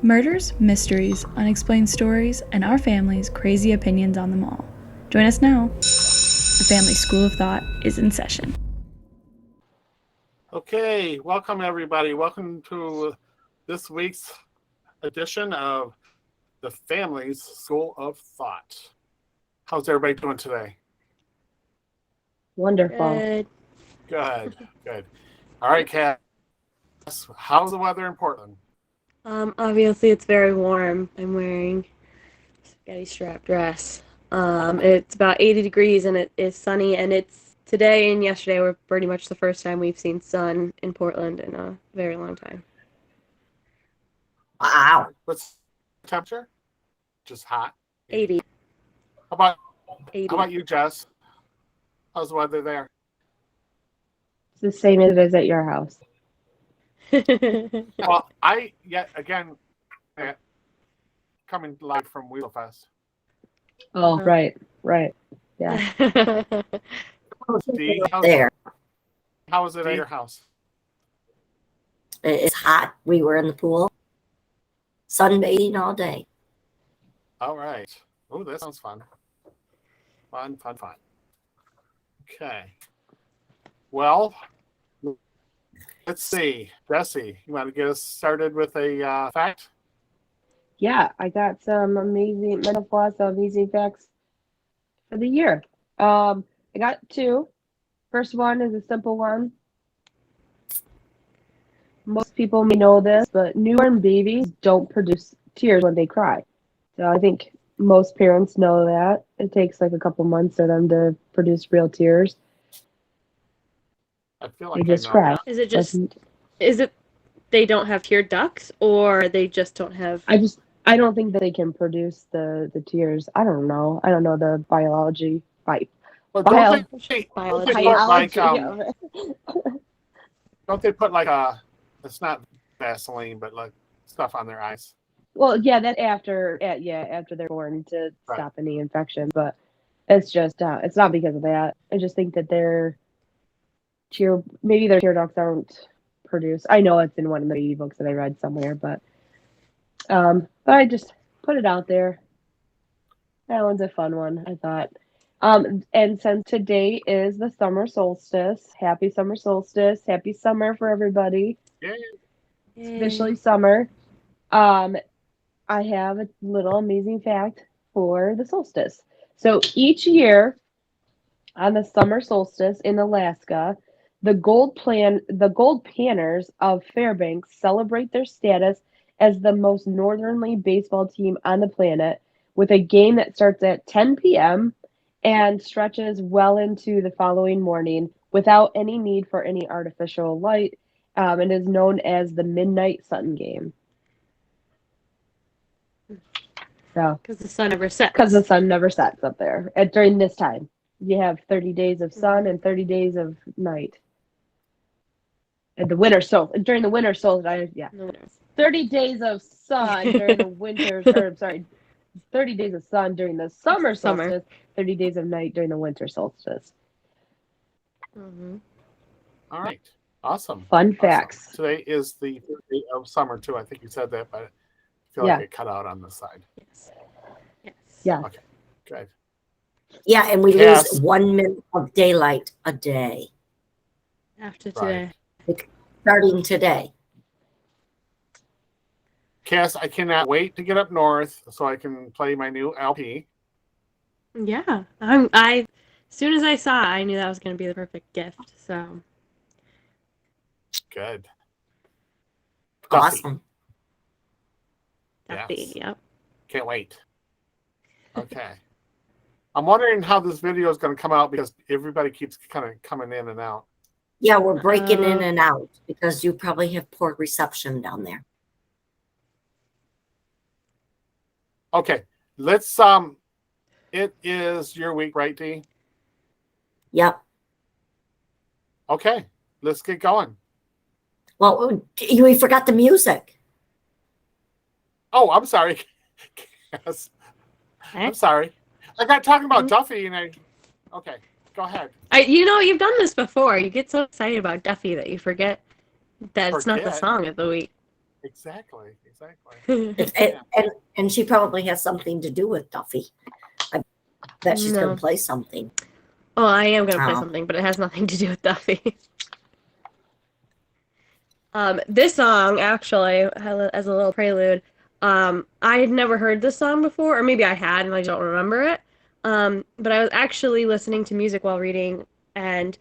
Murders, mysteries, unexplained stories, and our family's crazy opinions on them all. Join us now. The Family School of Thought is in session. Okay, welcome everybody. Welcome to this week's edition of the Family's School of Thought. How's everybody doing today? Wonderful. Good. All right, Cass, how's the weather in Portland? Obviously it's very warm. I'm wearing a spaghetti strap dress. It's about 80 degrees and it is sunny, and it's today and yesterday were pretty much the first time we've seen sun in Portland in a very long time. Wow. What's the temperature? Just hot? 80. How 80. about you, Jess? How's the weather there? It's the same as it is at your house. Well, coming live from Wheelfest. Oh, right. Yeah. Dee, There. How is it at your house? It's hot. We were in the pool. Sunbathing all day. All right. Oh, that sounds fun. Fun. Okay. Well, let's see. Jesse, you want to get us started with a fact? Yeah, I got some amazing facts for the year. I got two. First one is a simple one. Most people may know this, but newborn babies don't produce tears when they cry. So I think most parents know that. It takes like a couple months for them to produce real tears. I feel like They just I know cry. that. Is it they don't have tear ducts, or they just don't have... I don't think that they can produce the tears. I don't know. I don't know the biology. Well, Biology. Don't they put like it's not Vaseline, but like stuff on their eyes? Well, yeah, that after they're born to stop any infection, but it's just it's not because of that. I just think that their tear ducts aren't produced. I know it's in one of the baby books that I read somewhere, but I just put it out there. That one's a fun one, I thought. And since today is the summer solstice, happy summer solstice, happy summer for everybody. Yay. It's officially summer. I have a little amazing fact for the solstice. So each year on the summer solstice in Alaska, the gold panners of Fairbanks celebrate their status as the most northerly baseball team on the planet, with a game that starts at 10 p.m. and stretches well into the following morning without any need for any artificial light, and is known as the Midnight Sun Game. So, Because the sun never sets. Because the sun never sets up there during this time. You have 30 days of sun and 30 days of night. And during the winter solstice, 30 days of sun during the winter, 30 days of sun during the summer solstice, 30 days of night during the winter solstice. Mm-hmm. All right. Awesome. Fun facts. Today is the third day of summer, too. I think you said that, but I feel like it cut out on the side. Yes. Yeah. Okay. Good. Yeah, and we lose 1 minute of daylight a day. After today. Starting today. Cass, I cannot wait to get up north so I can play my new LP. Yeah. As soon as I saw it, I knew that was going to be the perfect gift. So. Good. Awesome. Duffy, yep. Can't wait. Okay. I'm wondering how this video is going to come out because everybody keeps kind of coming in and out. Yeah, we're breaking in and out because you probably have poor reception down there. Okay. Let's it is your week, right, Dee? Yep. Okay. Let's get going. Well, we forgot the music. Oh, I'm sorry. Yes. I'm sorry. I got talking about Duffy and okay, go ahead. You've done this before. You get so excited about Duffy that you forget that it's not the song of the week. Exactly. And she probably has something to do with Duffy. I bet she's going No. to play something. Well, I am going to play Oh. something, but it has nothing to do with Duffy. This song, actually, as a little prelude, I had never heard this song before, or maybe I had and I don't remember it. But I was actually listening to music while reading, and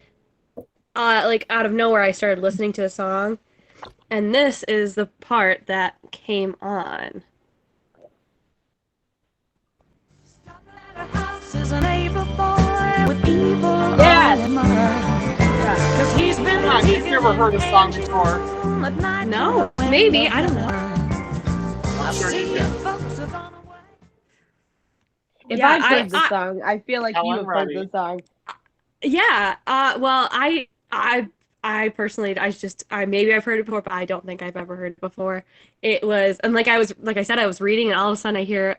like out of nowhere, I started listening to the song, and this is the part that came on. You've never heard this song before. No, maybe, I don't know. I'm sure you did. If Yeah, I've heard this song, I feel like you Helen have heard Reddy. this song. Yeah. Well, I personally, maybe I've heard it before, but I don't think I've ever heard it before. It was, and like I said, I was reading, and all of a sudden I hear,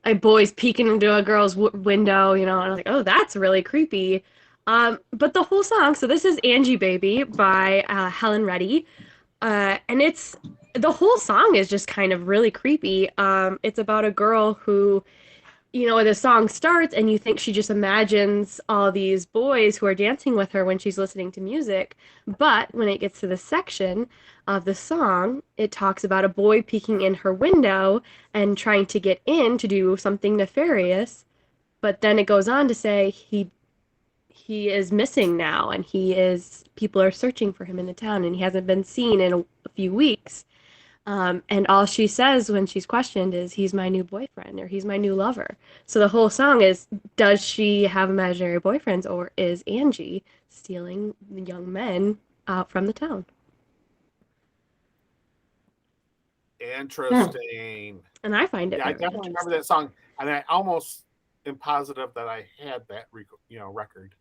a boy's peeking into a girl's window, and I was like, oh, that's really creepy. But the whole song, so this is Angie Baby by Helen Reddy, and the whole song is just kind of really creepy. It's about a girl who, the song starts and you think she just imagines all these boys who are dancing with her when she's listening to music. But when it gets to the section of the song, it talks about a boy peeking in her window and trying to get in to do something nefarious. But then it goes on to say he is missing now, and people are searching for him in the town, and he hasn't been seen in a few weeks. And all she says when she's questioned is, he's my new boyfriend, or he's my new lover. So the whole song is, does she have imaginary boyfriends, or is Angie stealing the young men out from the town? Interesting. And I find it Yeah, I very definitely remember interesting. that song, and I almost am positive that I had that record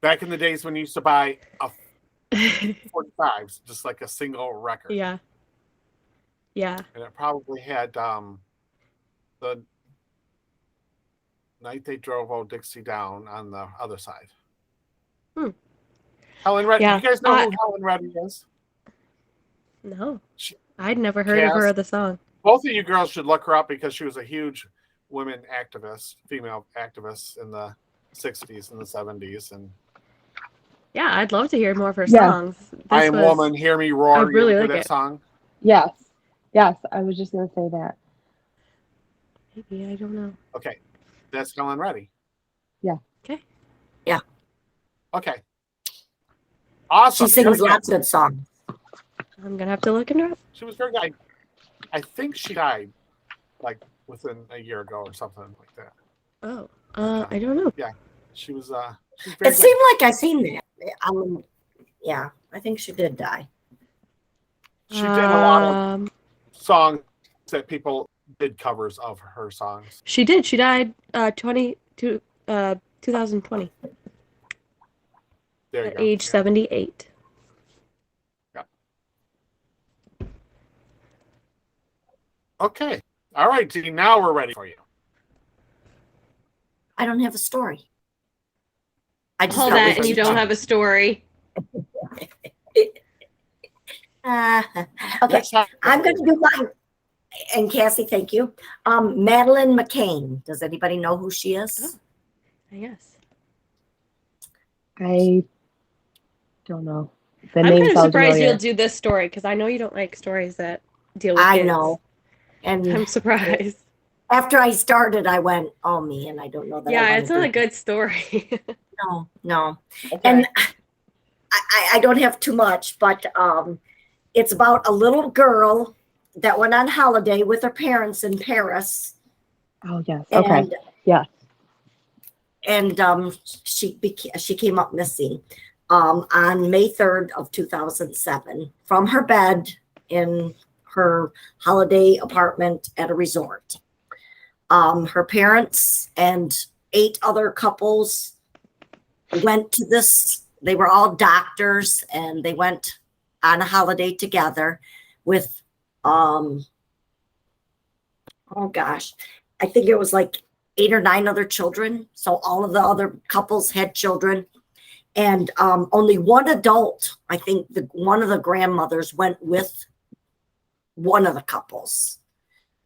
back in the days when you used to buy a 45s, just like a single record. Yeah. Yeah. And it probably had the Night They Drove Old Dixie Down on the other side. Helen Reddy. Yeah. You guys know who Helen Reddy is? No. I'd never heard of her or the song. Both of you girls should look her up, because she was a huge women activist, female activist in the 60s and the 70s. And Yeah, I'd love to hear more of her songs. I Am Woman, Hear Me Roar. I really you like that it. song? Yes, I was just going to say that. Maybe, I don't know. Okay, that's Helen Reddy. Yeah. Okay. Yeah. Okay. Awesome. She sings lots of good songs. I'm going to have to look into it. She was very good. I think she died like within a year ago or something like that. Oh, I don't know. Yeah, she was. She's It very good. seemed like I seen that. Yeah, I think she did die. She did a lot of songs that people did covers of her songs. She did. She died 2020 There you at go. age 78. Okay. All right, Dee, now we're ready for you. I don't have a story. I just All got that, and with you don't have a story. Okay, I'm going to do mine. And Cassie, thank you. Madeleine McCann. Does anybody know who she is? I guess. I don't know. The I'm name kind of sounds surprised familiar. you'll do this story, because I know you don't like stories that deal with I kids. know. And I'm surprised. after I started, I went, oh, man, I don't know that. Yeah, it's not a good story. No. Okay. And I don't have too much, but it's about a little girl that went on holiday with her parents in Paris. Oh, yes. Okay. And, Yes. And she came up missing on May 3rd of 2007 from her bed in her holiday apartment at a resort. Her parents and 8 other couples went to this. They were all doctors, and they went on a holiday together with, oh gosh, I think it was like 8 or 9 other children. So all of the other couples had children, and only one adult, I think one of the grandmothers went with one of the couples.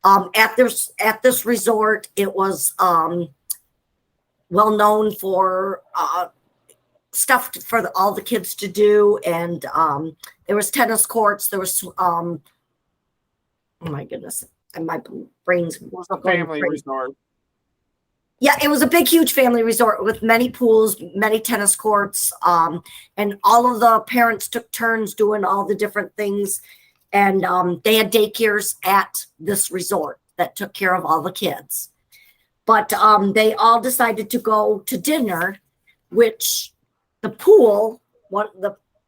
At this resort, it was well known for stuff for all the kids to do, and there was tennis courts. There was oh my goodness, and my brain's It was a family resort. Yeah, it was a big, huge family resort with many pools, many tennis courts, and all of the parents took turns doing all the different things. And they had daycares at this resort that took care of all the kids. But they all decided to go to dinner, which the pool,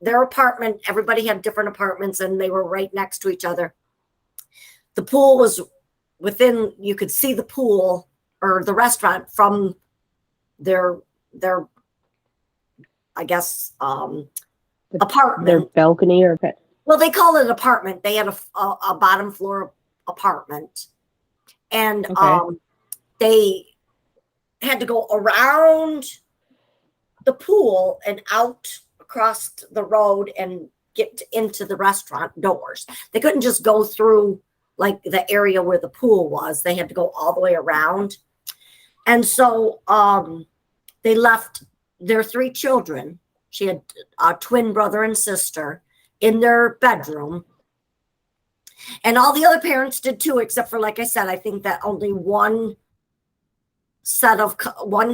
their apartment, everybody had different apartments, and they were right next to each other. The pool was within, you could see the pool or the restaurant from their I guess apartment. Their balcony or well, they call it an apartment. They had a bottom floor apartment, and Okay. they had to go around the pool and out across the road and get into the restaurant doors. They couldn't just go through like the area where the pool was. They had to go all the way around. And so they left their 3 children. She had a twin brother and sister in their bedroom. And all the other parents did too, except for, like I said, I think that only one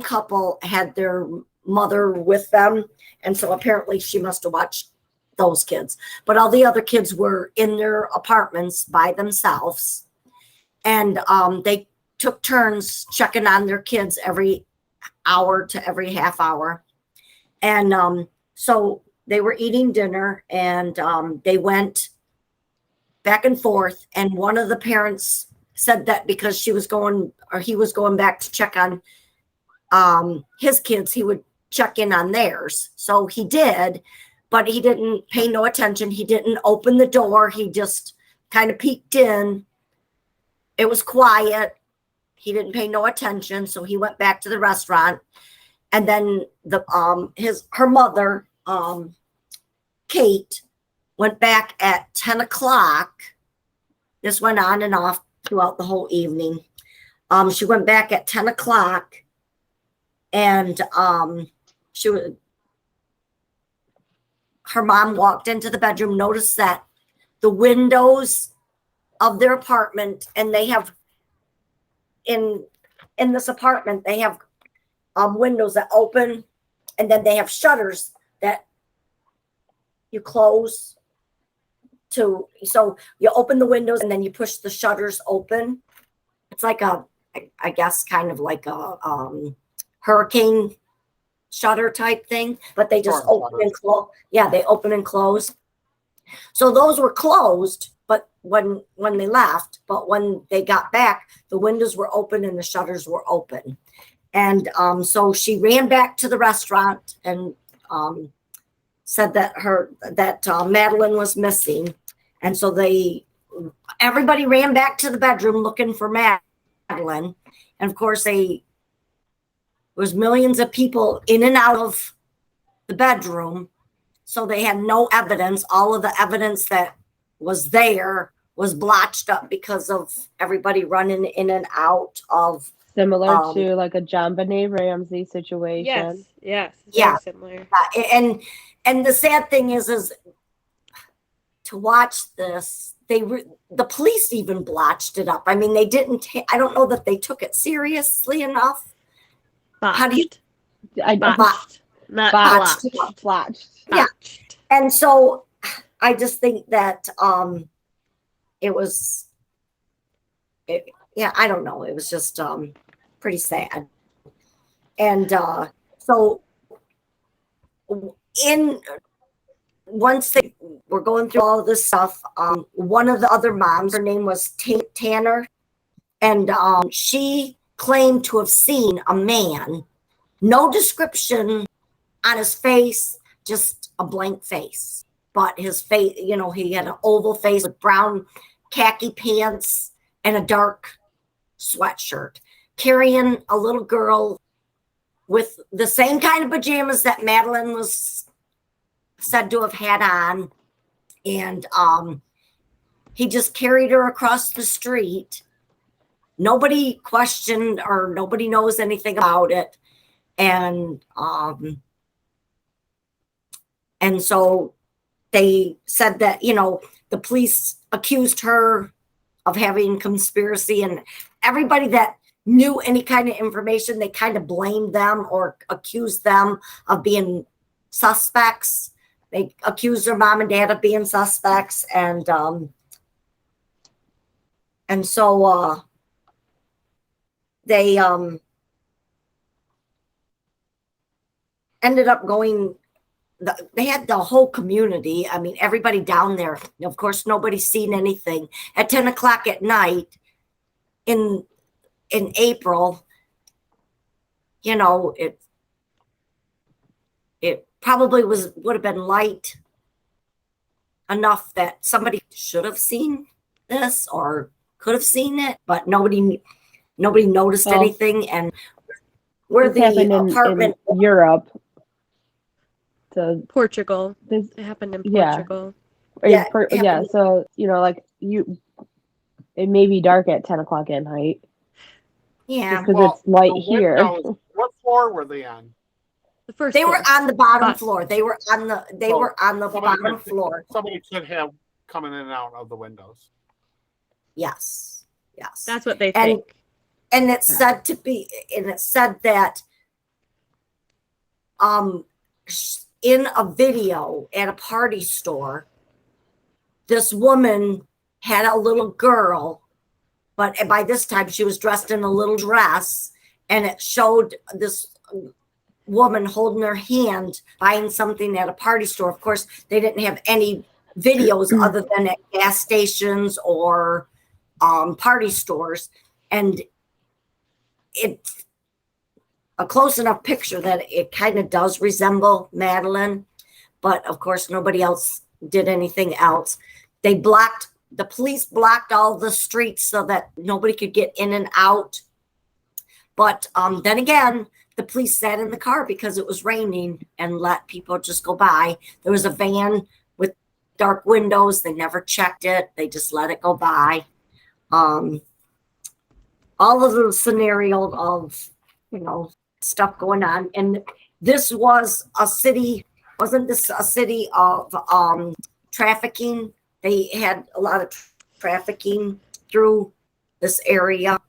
couple had their mother with them. And so apparently she must have watched those kids. But all the other kids were in their apartments by themselves. And they took turns checking on their kids every hour to every half hour. And so they were eating dinner, and they went back and forth. And one of the parents said that because he was going back to check on his kids, he would check in on theirs. So he did, but he didn't pay no attention. He didn't open the door. He just kind of peeked in. It was quiet. He didn't pay no attention, so he went back to the restaurant. And then her mother, Kate, went back at 10 o'clock. This went on and off throughout the whole evening. She went back at 10 o'clock, and her mom walked into the bedroom, noticed that the windows of their apartment, and they have in this apartment, they have windows that open, and then they have shutters that you close so you open the windows and then you push the shutters open. It's like I guess kind of like a hurricane shutter type thing, but they just open and close. Yeah, they open and close. So those were closed, but when they left, but when they got back, the windows were open and the shutters were open. And so she ran back to the restaurant and said that Madeleine was missing. And so everybody ran back to the bedroom looking for Madeleine. And of course, there was millions of people in and out of the bedroom. So they had no evidence. All of the evidence that was there was blotched up because of everybody running in and out of. Similar to like a JonBenet Ramsey situation. Yes, yeah, similar. And the sad thing is to watch this. The police even blotched it up. I mean, they didn't. I don't know that they took it seriously enough. Botched. How do you? Botched. Not Botched. blotched. Yeah. And so I just think that it was. Yeah, I don't know. It was just pretty sad. And so once they were going through all of this stuff, one of the other moms, her name was Tanner, and she claimed to have seen a man, no description on his face, just a blank face. But his face, he had an oval face with brown khaki pants and a dark sweatshirt, carrying a little girl with the same kind of pajamas that Madeleine was said to have had on. And he just carried her across the street. Nobody questioned, or nobody knows anything about it. And so they said that, you know, the police accused her of having conspiracy, and everybody that knew any kind of information, they kind of blamed them or accused them of being suspects. They accused their mom and dad of being suspects. And so they ended up going, they had the whole community. I mean, everybody down there. Of course, nobody's seen anything. At 10 o'clock at night in April, you know, it probably would have been light enough that somebody should have seen this or could have seen it, but nobody noticed anything. And where the apartment in Europe. So Portugal. this, It happened in yeah. Portugal. Yeah. So, you know, like it may be dark at 10 o'clock at night. Yeah. Because it's light the here. windows, what floor were they on? The first They were floor. on the bottom But- floor. They were on the bottom floor. Somebody could have come in and out of the windows. Yes. That's what they And- think. And it's said to be, and it said that in a video at a party store, this woman had a little girl, but by this time she was dressed in a little dress, and it showed this woman holding her hand buying something at a party store. Of course, they didn't have any videos other than at gas stations or party stores, and it's a close enough picture that it kind of does resemble Madeleine, but of course nobody else did anything else. The police blocked all the streets so that nobody could get in and out. But then again, the police sat in the car because it was raining and let people just go by. There was a van with dark windows. They never checked it. They just let it go by. All of the scenario of, you know, stuff going on. And this was a city, wasn't this a city of trafficking? They had a lot of trafficking through this area.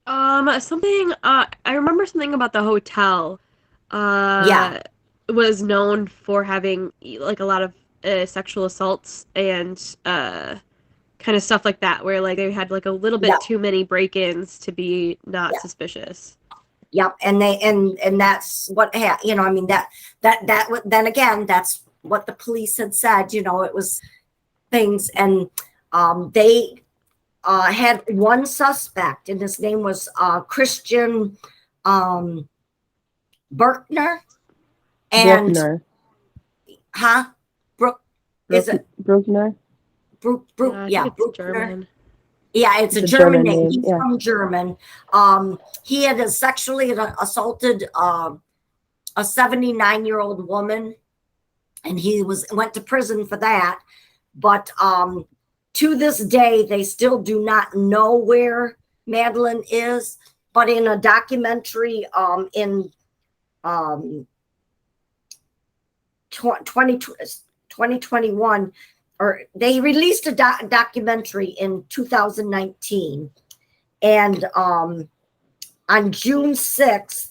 Something, I remember something about the hotel. Yeah. Was known for having like a lot of sexual assaults and kind of stuff like that, where like they had like a little bit too many break-ins to be not suspicious. Yep. And that's what you know, I mean, that then again, that's what the police had said, you know, it was things. And they had one suspect, and his name was Christian Burkner. And Burkner. Is it Burkner? Yeah, Bruckner. German. Yeah, it's a German name. He's yeah. from German. He had sexually assaulted a 79-year-old woman, and he went to prison for that. But to this day, they still do not know where Madeleine is. But in a documentary in 2021, or they released a documentary in 2019, and on June 6th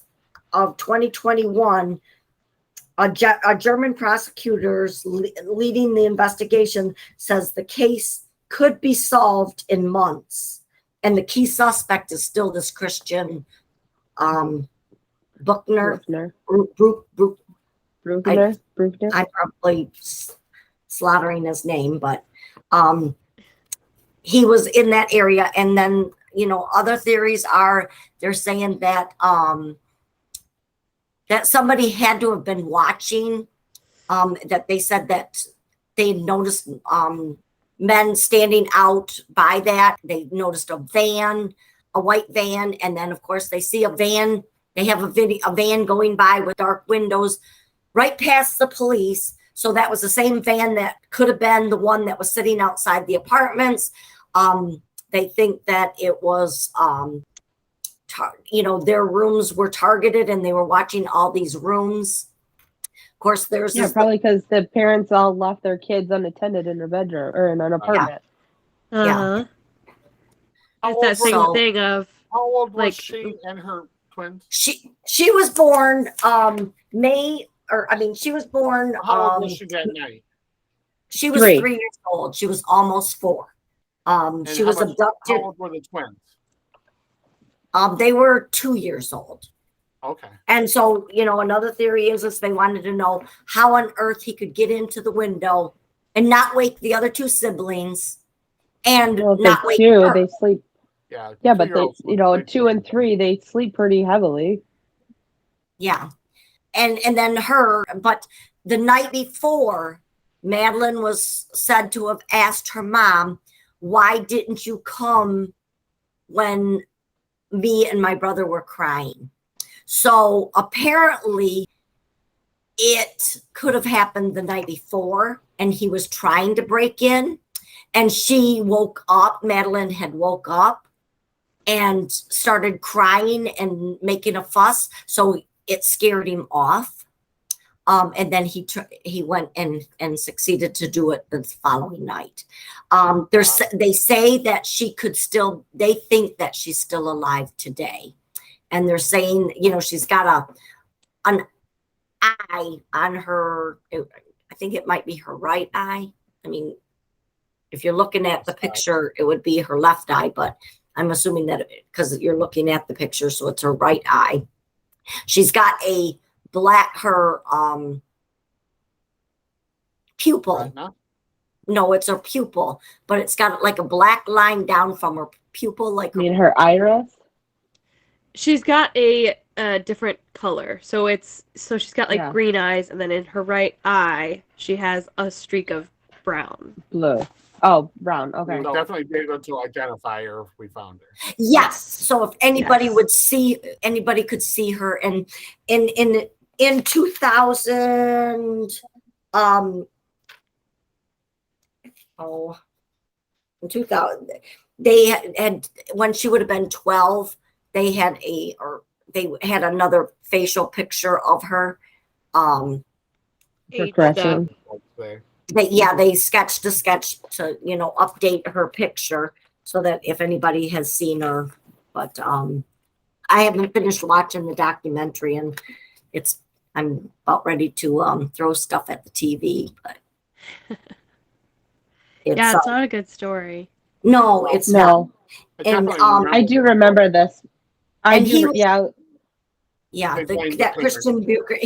of 2021, a German prosecutors leading the investigation says the case could be solved in months, and the key suspect is still this Christian Buchner. Burkner. I'm probably slaughtering his name, but he was in that area. And then, you know, other theories are, they're saying that that somebody had to have been watching, that they said that they noticed men standing out by that. They noticed a white van, and then of course they see a van. They have a van going by with dark windows right past the police. So that was the same van that could have been the one that was sitting outside the apartments. They think that it was, their rooms were targeted and they were watching all these rooms. Of course, there's probably because the parents all left their kids unattended in their bedroom or in an apartment. Uh-huh. How It's that old same was- thing of How old was like- she and her twins? She was born she was born How old was she that night? she was 3. 3 years old. She was almost 4. And She was abducted. How old were the twins? They were 2 years old. Okay. And so, another theory is they wanted to know how on earth he could get into the window and not wake the other 2 siblings and Well, if not they're wake 2, her. they sleep. Yeah. Yeah, but they, two-year-olds would sleep 2 and 3, they sleep pretty heavily. Yeah. And then but the night before, Madeleine was said to have asked her mom, why didn't you come when me and my brother were crying? So apparently it could have happened the night before and he was trying to break in and she woke up. Madeleine had woke up and started crying and making a fuss. So it scared him off. And then he went and succeeded to do it the following night. They say that they think that she's still alive today. And they're saying, she's got an eye on her. I think it might be her right eye. I mean, if you're looking at the picture, it would be her left eye, but I'm assuming that because you're looking at the picture, so it's her right eye. She's got her pupil. Retina? No, it's her pupil, but it's got like a black line down from her pupil. Like I mean, her iris. she's got a different color. So she's got like Yeah. green eyes, and then in her right eye, she has a streak of brown. Blue. Oh, brown. Okay. We'd definitely be able to identify her if we found her. yes. So if anybody Yes. anybody could see her, and in 2000, in 2000, they had when she would have been 12, they had another facial picture of her. Progressing. They sketched a sketch to update her picture so that if anybody has seen her, but I haven't finished watching the documentary and I'm about ready to throw stuff at the TV, but It's not a good story. no, it's not. No, And, I do remember this. And he was- Yeah. Yeah, They blamed that the Christian Burkner,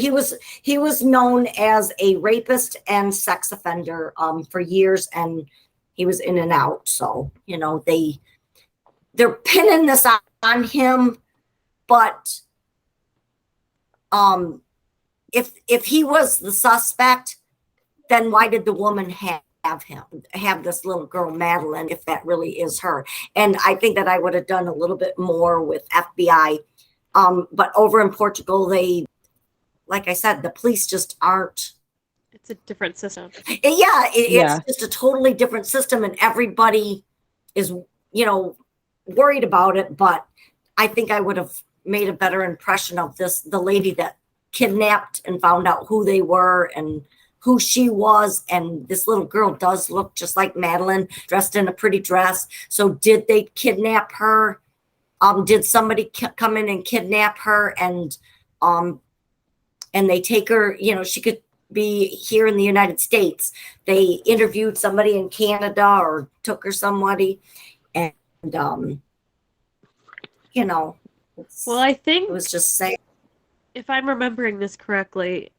he was known as a rapist and sex offender for years, and he was in and out. So they're pinning this on him, but if he was the suspect, then why did the woman have this little girl Madeleine if that really is her? And I think that I would have done a little bit more with FBI. But over in Portugal, like I said, the police just aren't. It's a different system. It's just a totally different system, and everybody is, worried about it. But I think I would have made a better impression of the lady that kidnapped and found out who they were and who she was. And this little girl does look just like Madeleine, dressed in a pretty dress. So did they kidnap her? Did somebody come in and kidnap her and they take her, she could be here in the United States. They interviewed somebody in Canada or took her somebody and, Well, I think it was just saying. if I'm remembering this correctly,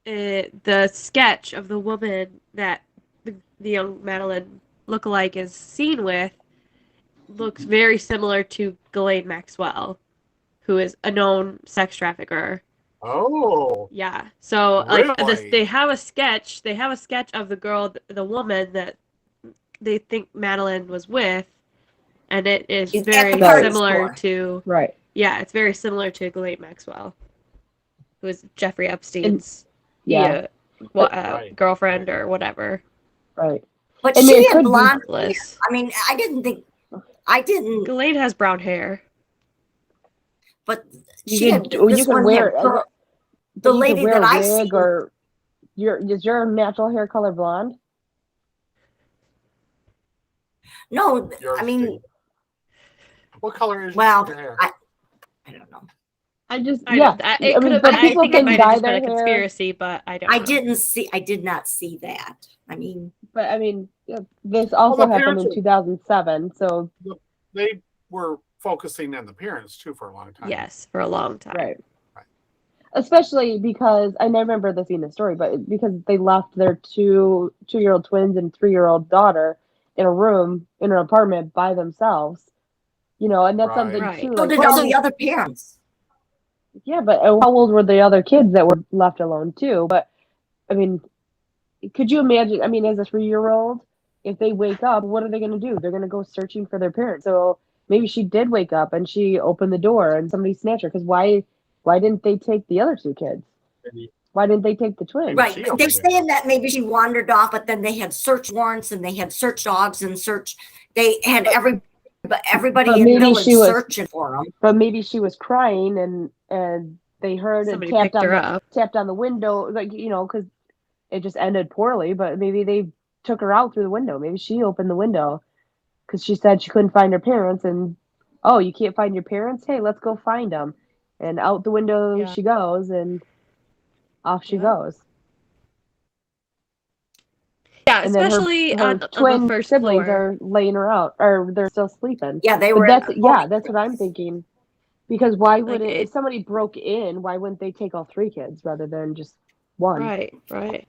the sketch of the woman that the young Madeleine lookalike is seen with looks very similar to Ghislaine Maxwell, who is a known sex trafficker. Oh. Yeah. So Really? they have a sketch. They have a sketch of the girl, the woman that they think Madeleine was with, and it is It's very at the party similar store. to. Right. Yeah, it's very similar to Ghislaine Maxwell, who is Jeffrey Epstein's be Right. girlfriend or whatever. Right. But And she it had could be blonde hair. Bliss. I mean, I didn't, Ghislaine has brown hair. but You she could had, you this could one wear had, the you could lady wear that a I wig see, or is your natural hair color blonde? no, Yours I mean, too. What color is well, your hair? I don't know. I just I don't. It could have been. but I people think it can might have dye just been their a hair. conspiracy, but I don't. I know. did not see that. I mean, But I mean, this also the happened parents in were- 2007. So They were focusing on the parents too for a long time. Yes, for a long time. right. Especially because I never remember this being the story, but because they left their two-year-old twins and 3-year-old daughter in a room in an apartment by themselves, and that's Right. something Right. too. so Like, did all the other parents. yeah, but how old were the other kids that were left alone too? But I mean, could you imagine? I mean, as a 3-year-old, if they wake up, what are they going to do? They're going to go searching for their parents. So maybe she did wake up and she opened the door and somebody snatched her. Because why didn't they take the other two kids? Maybe- Why didn't they take the twins? Maybe Right. she They're opened it. saying that maybe she wandered off, but then they had search warrants and they had search dogs and they had everybody but in maybe village she was- searching for them. But maybe she was crying and they heard Somebody and picked her up. tapped on the window, like because it just ended poorly. But maybe they took her out through the window. Maybe she opened the window because she said she couldn't find her parents. And oh, you can't find your parents? Hey, let's go find them. And out the window Yeah. she goes, and off she Yeah. goes. Yeah, And then especially her on twin the first siblings floor. are laying her out, or they're still sleeping. Yeah, they But were. that's what I'm thinking. Because why would Like, if somebody broke in, why wouldn't they take all 3 kids rather than just one? Right.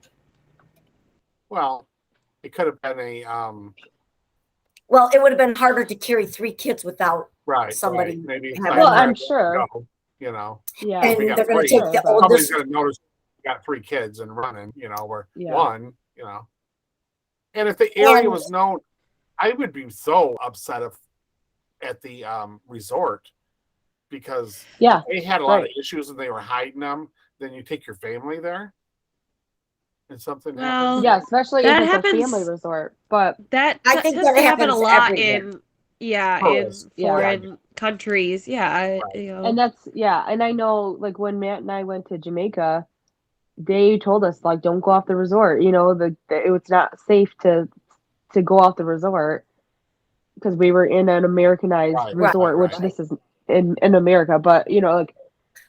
Well, it could have been a Well, it would have been harder to carry 3 kids without. right. Somebody right. Maybe it's have- like, Well, where I'm to sure. go, Yeah. And we got they're going to 3. take the But- Somebody's oldest. gonna notice you got 3 kids and running. Where Yeah. one. And if the area And- was known, I would be so upset at the resort because Yeah. they had a lot Right. of issues and they were hiding them. Then you take your family there, and something Well, happens. Yeah, especially That if it's happens- a family resort. But That I think tends that to happen a happens lot everywhere. in Tourists. Yeah. foreign countries. Yeah, and and I know like when Matt and I went to Jamaica, they told us like don't go off the resort. It's not safe to go off the resort because we were in an Americanized Right, resort, right, which right. this is in America. But like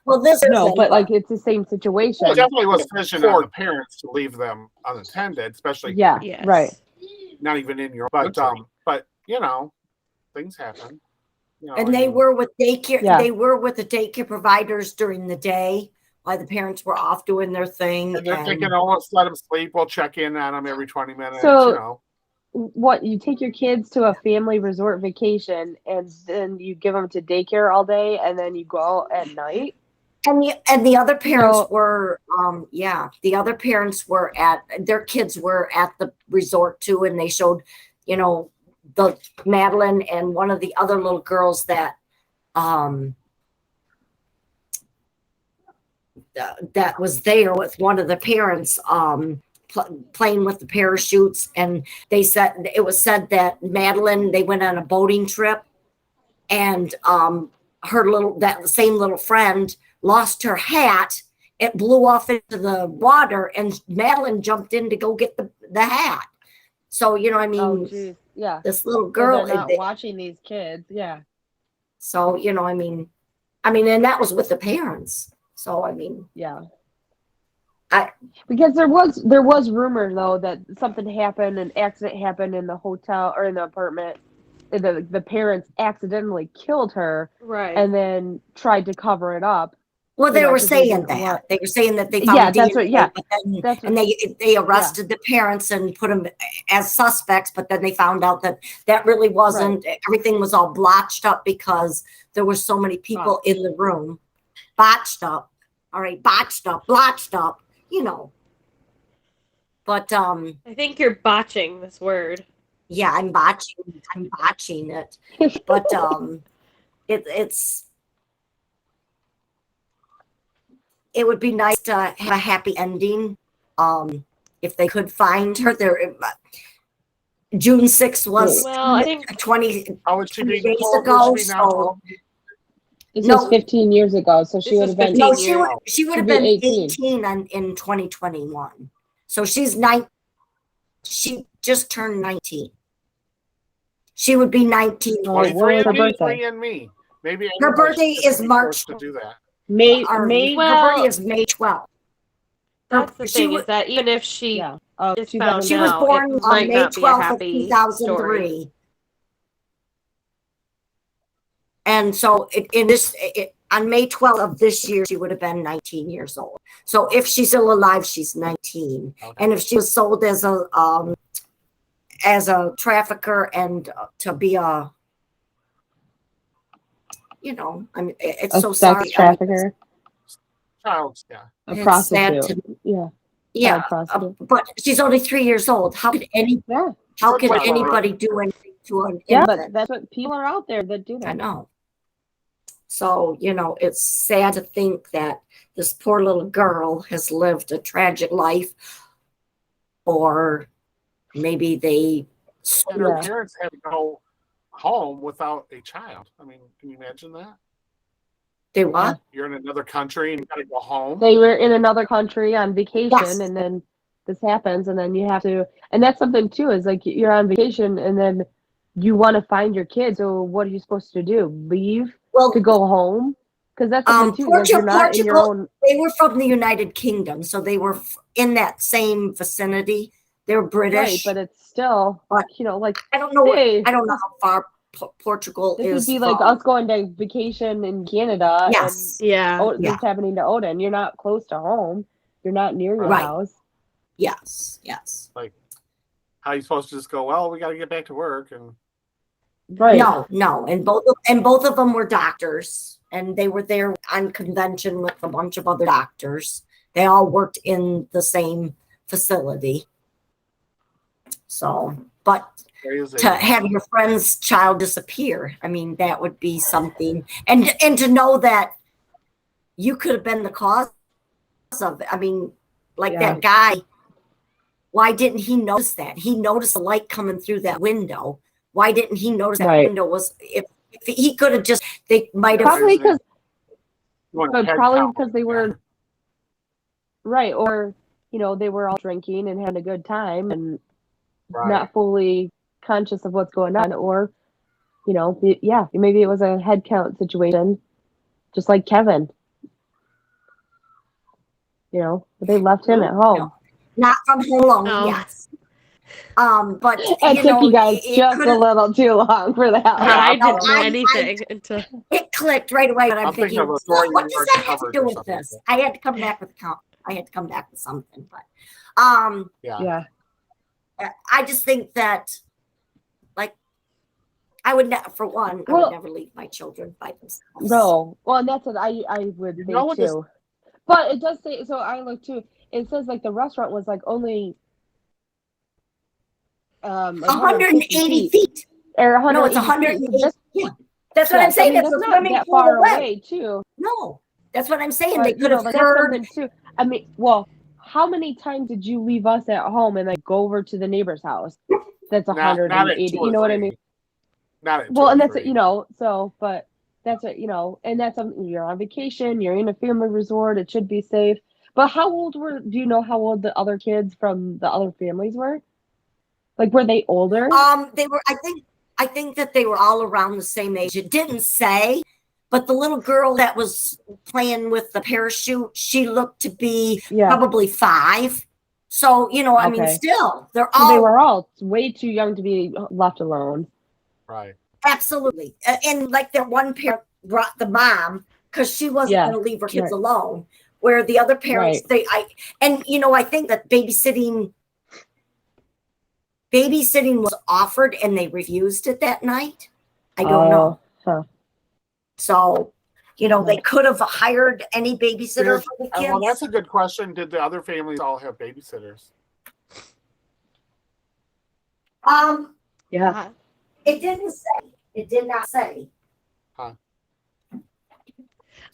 Well, this no, isn't, but like it's the same situation. Well, it definitely was efficient for the parents to leave them unattended, especially Yeah. yes. Right. not even in your. But things happen. and they were with daycare. Yeah. They were with the daycare providers during the day while the parents were off doing their thing. And they're and- thinking, oh, let's let them sleep. We'll check in on them every 20 minutes. So- What you take your kids to a family resort vacation and then you give them to daycare all day and then you go out at night? And the other parents So- were, the other parents were their kids were at the resort too, and they showed, the Madeline and one of the other little girls that that was there with one of the parents playing with the parachutes, and it was said that Madeline, they went on a boating trip, and that same little friend lost her hat. It blew off into the water, and Madeline jumped in to go get the hat. So I mean, Oh, geez. Yeah. this little So girl. they're not watching these kids. Yeah. So I mean, and that was with the parents. So I mean, Yeah. I- Because there was rumor though that something happened, an accident happened in the hotel or in the apartment. The parents accidentally killed her Right. and then tried to cover it up. well, they were 'cause they saying didn't that want- they were saying that they found Yeah, that's DNA, what- yeah, but then, that's and they arrested the parents and put them as suspects, but then they found out that really wasn't. Everything was all blotched up because there were so many people in the room. Botched up, all right, botched up, blotched up, But I think you're botching this word. yeah, I'm botching it. But it would be nice to have a happy ending if they could find her there. June 6th was Well, I think 20 How would she be? days How ago. old would she be now? So This No. was 15 years ago, so she This would is have been 15 no, years. she would She'd have be been 18. 18 in 2021. So she's 9. She just turned 19. She would be 19. Oh, what 23 was her and me, birthday? 3 and me. Maybe Her anybody birthday should is be March. forced to do that. May Her Well- birthday is May 12th. that's the She thing wa- is that even if she yeah. is 2000. found She was out, born it on might May not be a 12th of happy 2003. story. And so on May 12th of this year, she would have been 19 years old. So if she's still alive, she's 19. Okay. And if she was sold as a trafficker and to be a, I mean, it's A so sex sorry. trafficker, Child, yeah. a It's sad prostitute. Yeah. Yeah, prostitute. but she's only 3 years old. How could Yeah. anybody do anything to an Yeah, infant? but that's what people are out there that do I that. know. So, it's sad to think that this poor little girl has lived a tragic life, or maybe they, And her Yeah. parents had to go home without a child. I mean, can you imagine that? they what? You're in another country and you got to go home. They were in another country on vacation, Yes. and then this happens, and then you have to. And that's something too. Is like you're on vacation, and then you want to find your kids. So what are you supposed to do? Leave Well, to go home? Because that's something too. Like you're not in your Portugal- own. they were from the United Kingdom, so they were in that same vicinity. They're Right, British. but it's still, But- like I don't know. hey, I don't know how far Portugal this is. would be like from. us going to vacation in Canada. Yes. Yeah. And this happening to Odin. You're not close to home. You're not near your Right. house. Yes. Yes. How are you supposed to just go, well, we got to get back to work? And Right. No, and both of them were doctors, and they were there on convention with a bunch of other doctors. They all worked in the same facility. So, but crazy. to have your friend's child disappear, I mean, that would be something, and to know that you could have been the cause of it. I mean, like Yeah. that guy. Why didn't he notice that? He noticed the light coming through that window. Why didn't he notice that Right. window was? If he could have just, they might have. Probably because You want a But head probably count. because they were right, or they were all drinking and having a good time and Right. not fully conscious of what's going on, or maybe it was a head count situation, just like Kevin. But they left him at home. Not from home alone, No. yes. But It took you guys just a little too long for that. I no, didn't know I- anything until it clicked right away. But I'm thinking thinking, of a story what you does already that have to covered do or with something this? like I had to come back with something, but Yeah. I just think that, like, I would never, for one, I Well- would never leave my children by themselves. No. Well, and that's what I would think know what this- too. But it does say, so I looked too. It says like the restaurant was like only 180 feet. or 180 No, it's feet. 180. Yeah, that's what I'm saying. I mean, That's a not swimming that pool far away. away too. No, that's what I'm saying. But, They could have that's heard. something too. I mean, well, how many times did you leave us at home and like go over to the neighbor's house? That's Not at 180. 2 or You know what I 3. mean? Not at 2 Well, or and that's 3. so, but that's it, and that's something. You're on vacation. You're in a family resort. It should be safe. But how old do you know how old the other kids from the other families were? Like, were they older? They were. I think that they were all around the same age. It didn't say, but the little girl that was playing with the parachute, she looked to be Yeah. probably 5. So I mean, Okay. still, they're So all they were all way too young to be left alone. Right. absolutely. And like that one parent brought the mom because she wasn't Yeah. going to leave her kids Right. alone. Where the other parents, Right. I think that babysitting was offered and they refused it that night. I don't know. Huh. So, they could have hired any babysitter for the Well, that's kids. a good question. Did the other families all have babysitters? Yeah. It didn't say. It did not say.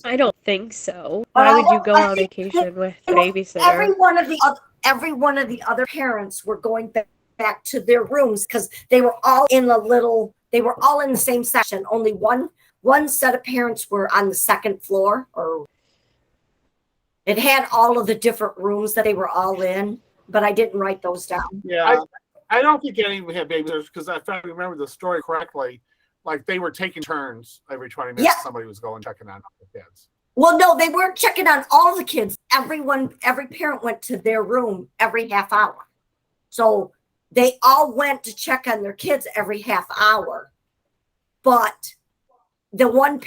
I don't think so. But Why I would you don't- go I on think vacation with a Every babysitter? one of the every one of the other parents were going back to their rooms because they were all in they were all in the same section. Only one set of parents were on the second floor, or it had all of the different rooms that they were all in, but I didn't write those down. Yeah. I don't think any of them had babysitters because if I remember the story correctly, like they were taking turns every 20 minutes. Yeah. Somebody was going checking on the kids. Well, no, they weren't checking on all the kids. Every parent went to their room every half hour. So they all went to check on their kids every half hour. But the one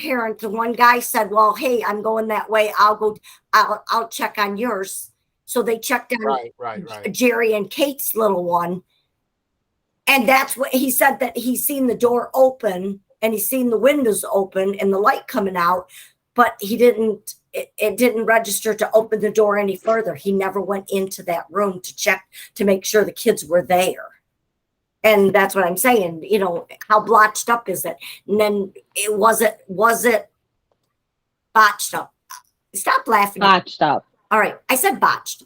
guy said, well, hey, I'm going that way. I'll check on yours. So they checked on Right. Jerry and Kate's little one. And that's what he said, that he's seen the door open and he's seen the windows open and the light coming out, but it didn't register to open the door any further. He never went into that room to check to make sure the kids were there. And that's what I'm saying, how blotched up is it? And then was it botched up? Stop laughing. Botched up. All right. I said botched.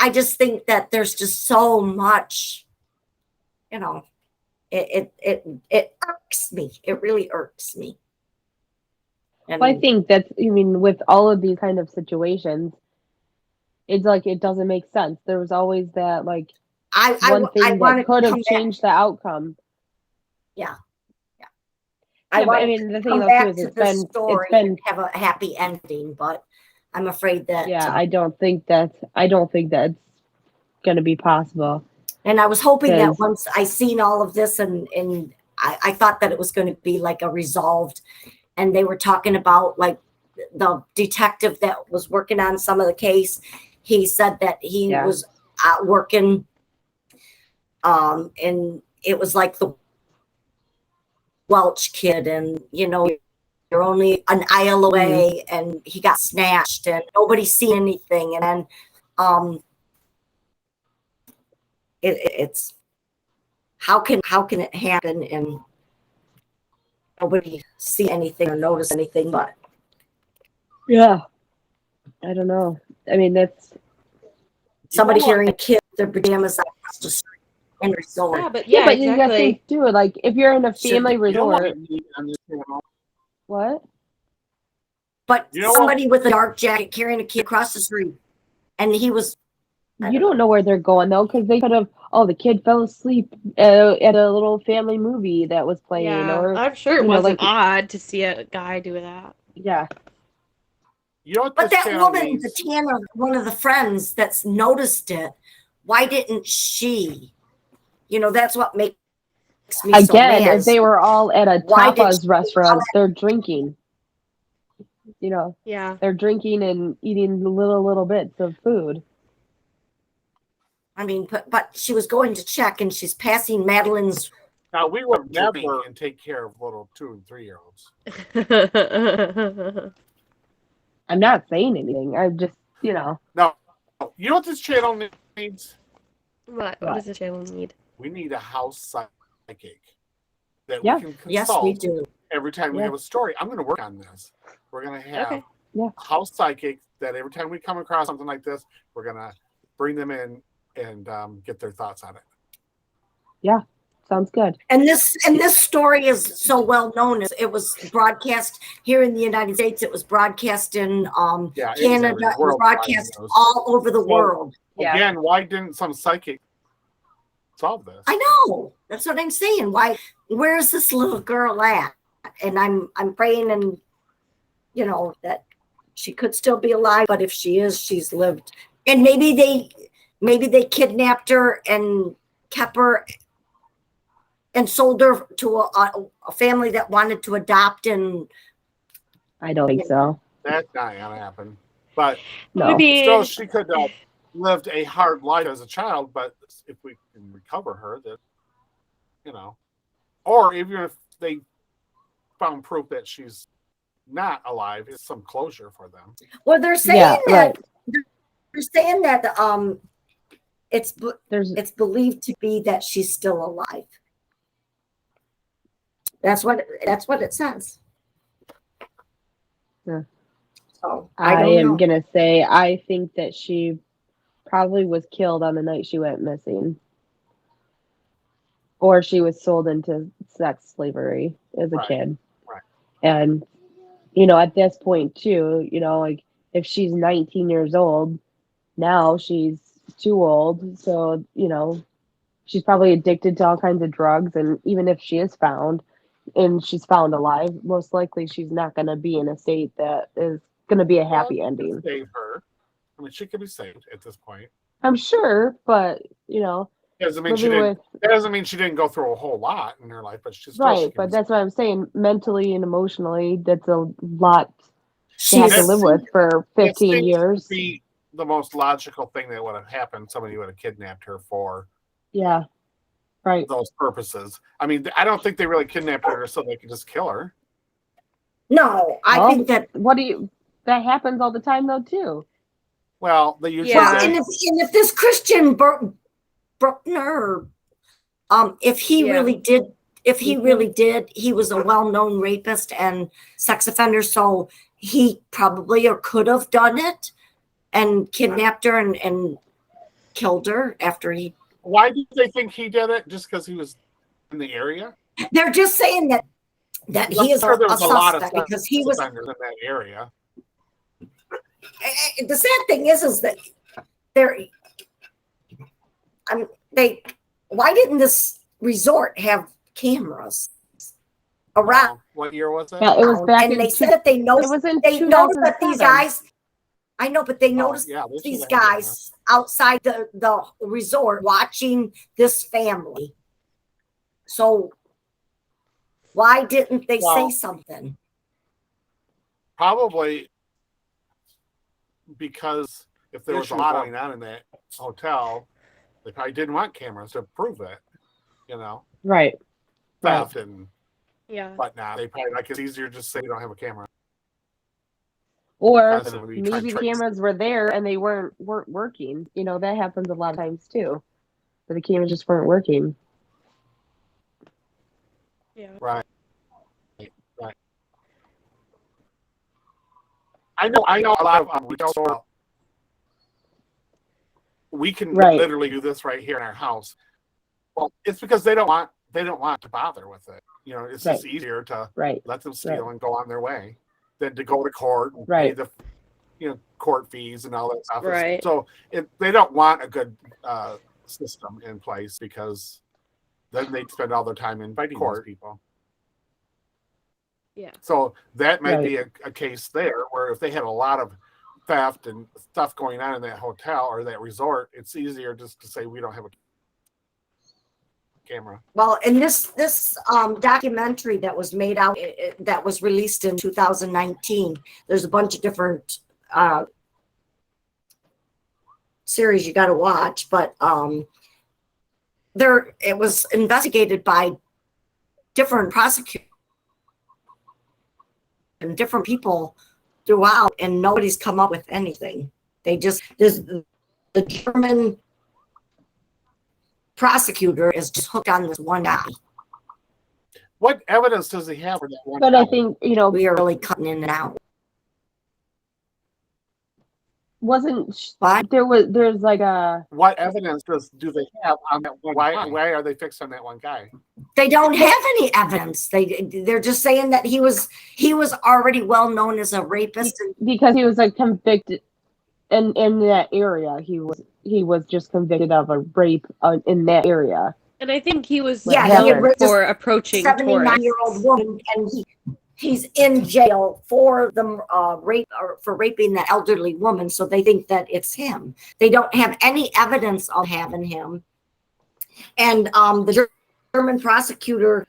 I just think that there's just so much, it irks me. It really irks me. And Well, I think with all of these kind of situations, it's like it doesn't make sense. There was always that one thing that could have changed the outcome. Yeah. The thing though too is it's been have a happy ending, but I'm afraid that I don't think that's going to be possible. And I was hoping that once I seen all of this and I thought that it was going to be like a resolved, and they were talking about like the detective that was working on some of the case. He said that he was working and it was like the Welch kid, and you're only an aisle away, and he got snatched and nobody's seen anything. And then it's how can it happen and nobody see anything or notice anything? But I don't know. That's somebody hearing a kid with their pajamas across the street and resort. But but you gotta exactly. think too, like if you're in a family resort. What? But somebody with a dark jacket carrying a kid across the street, and he was. You don't know where they're going though, because they could have. Oh, the kid fell asleep at a little family movie that was playing. Yeah, or I'm sure it wasn't odd to see a guy do that. Yeah. But that woman, the Tanner, one of the friends that's noticed it, why didn't she? That's what makes me so mad. Again, if they were all at a tapas restaurant, they're drinking. Yeah. They're drinking and eating little bits of food. But she was going to check, and she's passing Madeleine's. Now we would never and take care of little 2 and 3 year olds. I'm not saying anything. I'm just, No, you know what this channel needs? What does the channel need? We need a house psychic that Yeah. we can consult. Yes, we do. Every time we have a story. I'm going to work on this. We're going to have a house psychic that every time we come across something like this, we're going to bring them in and get their thoughts on it. Yeah, sounds good. And this story is so well known. It was broadcast here in the United States. It was broadcast in Canada. It was broadcast all over the world. Again, why didn't some psychic solve this? I know. That's what I'm saying. Where's this little girl at? And I'm praying, and that she could still be alive. But if she is, she's lived. And maybe they kidnapped her and kept her and sold her to a family that wanted to adopt. And I don't think so. That's not going to happen. But no. Still, she could have lived a hard life as a child. But if we can recover her, that or even if they found proof that she's not alive, it's some closure for them. Well, they're saying that they're saying that it's believed to be that she's still alive. That's what it says. Yeah. So I don't am know. gonna say I think that she probably was killed on the night she went missing. Or she was sold into sex slavery as a Right. kid. Right. And, at this point too, like if she's 19 years old, now she's too old. So, she's probably addicted to all kinds of drugs. And even if she is found and she's found alive, most likely she's not going to be in a state that is going to be a happy Well, ending. save her. I mean, she could be saved at this point. I'm sure, but, Doesn't mean she living didn't. with That doesn't mean she didn't go through a whole lot in her life, but she still right, she can but be that's what I'm saying. Mentally and emotionally, that's a lot to have She's to live with for It 15 seems years. to be the most logical thing that would have happened. Somebody would have kidnapped her for Yeah, right. those purposes. I mean, I don't think they really kidnapped her so they could just kill her. no. I Well, think that. that happens all the time though too. Well, they usually Yeah. Well, and if this Christian Burkner, if he Yeah. really did, he was a well-known rapist and sex offender, so he probably or could have done it and kidnapped her and killed her after he. Why do they think he did it? Just because he was in the area? They're just saying that he I'm is sure there a was a lot of suspect because he sex was. offenders in that area. The sad thing is that they're. Why didn't this resort have cameras around? What year was it? Yeah, it was back And in they said that they it noticed. was in They noticed that these 2007. guys. I know, but they Oh, noticed yeah, they should these have cameras. guys outside the resort watching this family. So why didn't they Well, say something? Probably because if there was a lot going on in that hotel, they probably didn't want cameras to prove it. Right. Theft and Yeah. whatnot. They probably it's easier to just say you don't have a camera. Or Because when you try maybe to the trace cameras were there and they weren't working. That happens a lot of times too. But the cameras just weren't working. Yeah. Right. I know a lot of retail stores. We can Right. literally do this right here in our house. Well, it's because they don't want to bother with it. It's just easier to Right. let them steal and go on their way than to go to court and Right. pay the court fees and all that stuff. Right. So they don't want a good system in place because then they'd spend all their time in fighting court people. Yeah. So that might be Right. a case there where if they had a lot of theft and stuff going on in that hotel or that resort, it's easier just to say we don't have a camera. Well, in this documentary that was made out that was released in 2019, there's a bunch of different series you got to watch, but it was investigated by different prosecutors and different people throughout, and nobody's come up with anything. There's the German prosecutor is just hooked on this one guy. What evidence does he have for that one? But guy? I think, We are really cutting in and out. What? there's like a What evidence do they have on that one? Why are they fixed on that one guy? They don't have any evidence. They're just saying that he was already well known as a rapist. because he was like convicted in that area. He was just convicted of a rape in that area. And I think he was Yeah, he had known raped for approaching 79-year-old woman, and he's in jail for the rape or for raping the elderly woman. So they think that it's him. They don't have any evidence of having him. And the German prosecutor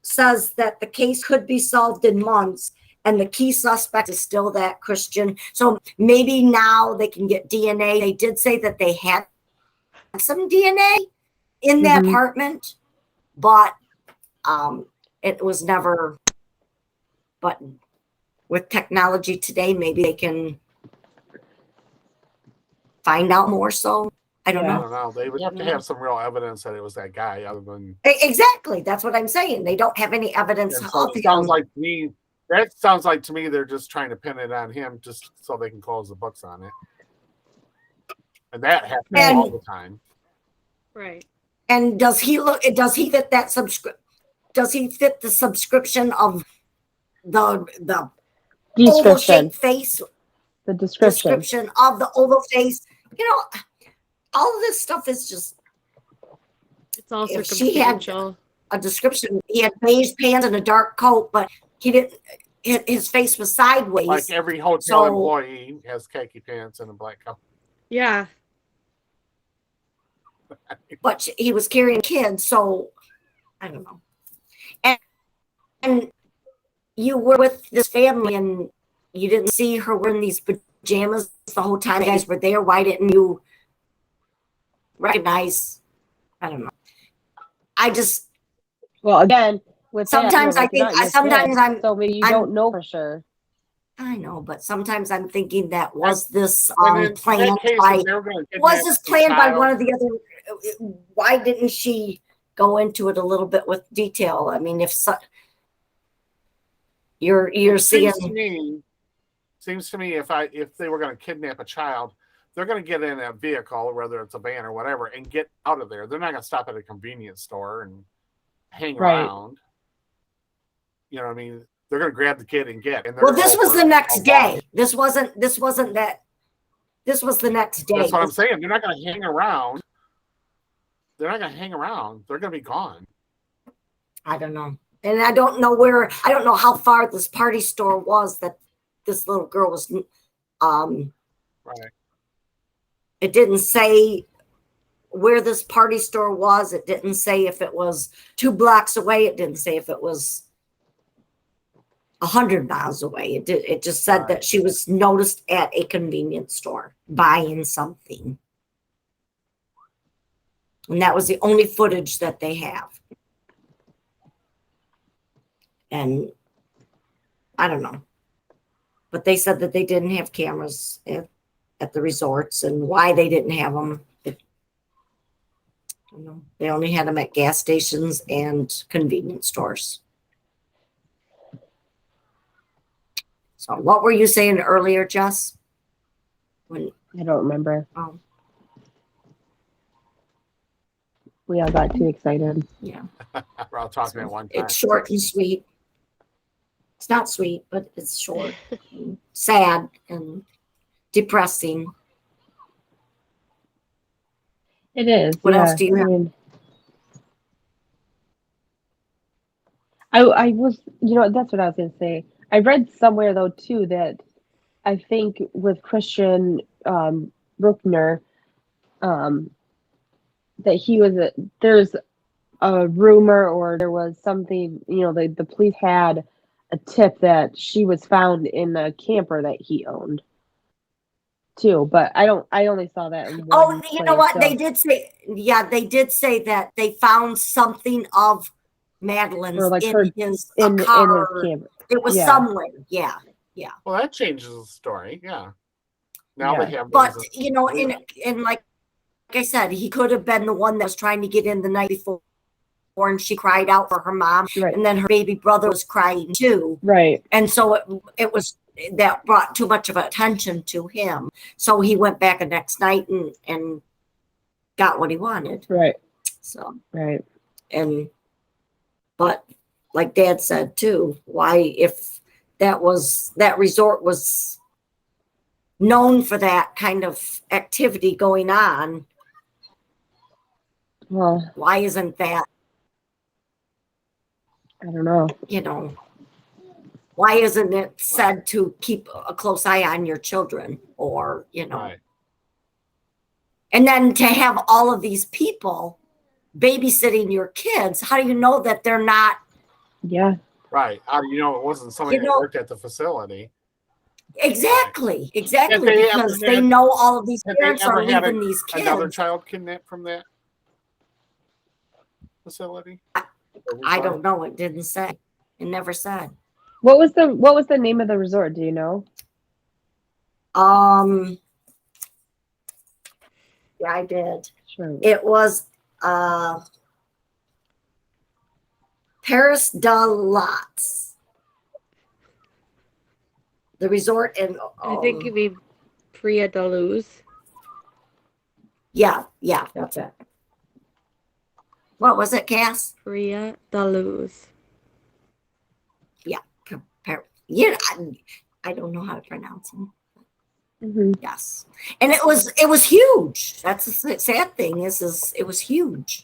says that the case could be solved in months, and the key suspect is still that Christian. So maybe now they can get DNA. They did say that they had some DNA in the Mhm. apartment, but it was never. But with technology today, maybe they can find out more. So I don't I know. don't know. They would have to have some real evidence that it was that guy, other than. Exactly. That's what I'm saying. They don't have any evidence And so of it sounds him. like to me That sounds like to me they're just trying to pin it on him just so they can close the books on it. And that happens And- all the time. Right. And does he fit that does he fit the subscription of the oval Description. shaped face The description. of the oval face? You know, all of this stuff is just It's all If she had- circumstantial. a description. He had beige pants and a dark coat, but he didn't. His face was sideways. Like every hotel So- employee has khaki pants and a black coat. Yeah. But he was carrying kids, so I don't know. And you were with this family, and you didn't see her wearing these pajamas the whole time you guys were there. Why didn't you recognize? I don't know. I just Well, again, with Sometimes that, I think- sometimes I'm- so maybe you I'm- don't know for sure. I know, but sometimes I'm thinking that was this And in planned that case, by if they were going to was this planned by one child, of the other? Why didn't she go into it a little bit with detail? I mean, you're seeing. Seems to me if they were going to kidnap a child, they're going to get in a vehicle, whether it's a van or whatever, and get out of there. They're not going to stop at a convenience store and hang Right. around. You know what I mean? They're going to grab the kid and get. And they're Well, gonna this go was for the a next walk. day. This wasn't that. This was the next day. That's what I'm saying. They're not going to hang around. They're not going to hang around. They're going to be gone. I don't know, and I don't know where. I don't know how far this party store was that this little girl was. Right. It didn't say where this party store was. It didn't say if it was 2 blocks away. It didn't say if it was 100 miles away. It just said that she was noticed at a convenience store buying something. And that was the only footage that they have. And I don't know. But they said that they didn't have cameras at the resorts, and why they didn't have them. I don't know. They only had them at gas stations and convenience stores. So what were you saying earlier, Jess? When I don't remember. um, We all got too excited. yeah, We're all talking at one time. it's short and sweet. It's not sweet, but it's short, and sad, and depressing. It is. What yeah. else do you have? I was, that's what I was going to say. I read somewhere though too that I think with Christian Burkner, that there's a rumor or there was something, the police had a tip that she was found in a camper that he owned too, but I only saw that in Oh, one you know place, what? They did say that they found something of Madeline's Or like in her his in car. his camper. It was Yeah. somewhere. Yeah. Well, that changes the story. Yeah. Now Yeah. they have. But those- and like I said, he could have been the one that was trying to get in the night before, and she cried out for her mom, Right. and then her baby brother was crying too, Right. and so it was that brought too much of attention to him. So he went back the next night and got what he wanted. Right. So Right. but like Dad said too, why if that resort was known for that kind of activity going on, Well, why isn't that, I don't know. why isn't it said to keep a close eye on your children, or Right. and then to have all of these people babysitting your kids, how do you know that they're not Yeah. Right. How do you know it wasn't somebody that worked at the facility? exactly Have they ever because they had- know all of these have they parents are ever had leaving these Another kids? child kidnapped from that facility? I don't know. It didn't say. It never said. What was the name of the resort? Do you know? Yeah, I did. Sure. It was Paris de Lots. The resort and I think it'd be Praia da Luz. yeah, that's it. What was it, Cass? Praia da Luz. Yeah, I don't know how to pronounce them. Mm-hmm. Yes, and it was huge. That's the sad thing is it was huge.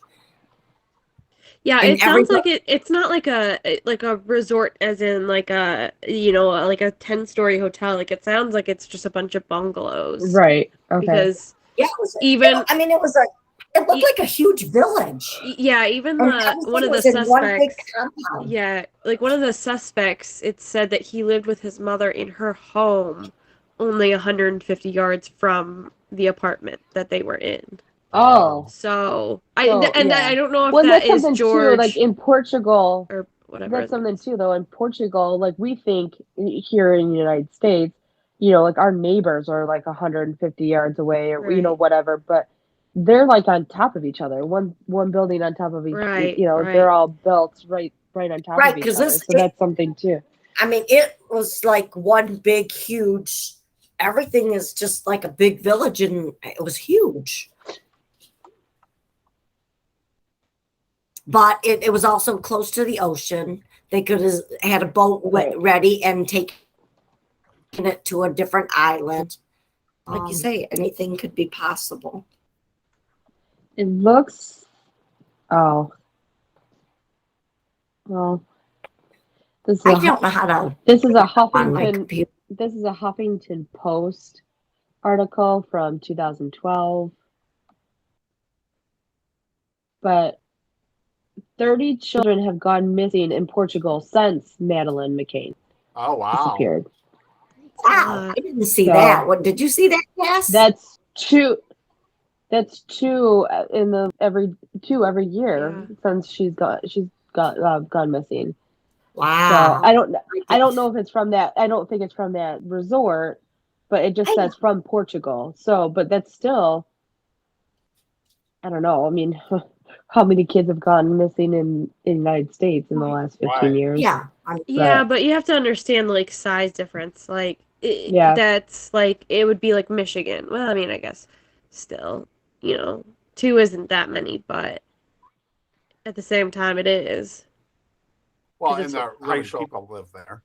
Yeah, And it sounds like it's not like a resort as in like a like a 10-story hotel. Like it sounds like it's just a bunch of bungalows. Right. Okay. Because Yeah, it was. even I mean, it looked like a huge village. yeah, even And one of everything the was in one big suspects. compound. Yeah, like one of the suspects, it said that he lived with his mother in her home, only 150 yards from the apartment that they were in. Oh. So So, I yeah. don't know if Well, that that's is something George too. Like in Portugal, or whatever. that's something too. Though in Portugal, like we think here in the United States, like our neighbors are like 150 yards away, or Right. whatever. But they're like on top of each other, one building on top of each. Right, They're right. all built right on top Right, of each 'cause other. So that's something too. I mean, it was like one big, huge. Everything is just like a big village, and it was huge. But it was also close to the ocean. They could have had a boat Right. ready and taken it to a different island. Like you say, anything could be possible. It looks. Oh. Well, this is I don't know how to. This is a on my Huffington. computer. This is a Huffington Post article from 2012. But 30 children have gone missing in Portugal since Madeleine McCann Oh wow. disappeared. Wow, I didn't see So- that. What did you see that? Yes. That's two. That's two every year since she's gone missing. Wow. So I don't know if it's from that. I don't think it's from that resort, but it just says from Portugal. So, but that's still. I don't know. I mean, how many kids have gone missing in the United States in the last 15 years? Yeah. Yeah, but you have to understand like size difference. Like Yeah. that's like it would be like Michigan. Well, I mean, I guess still, 2 isn't that many, but at the same time, it is. Well, 'Cause and it's the racial people live there.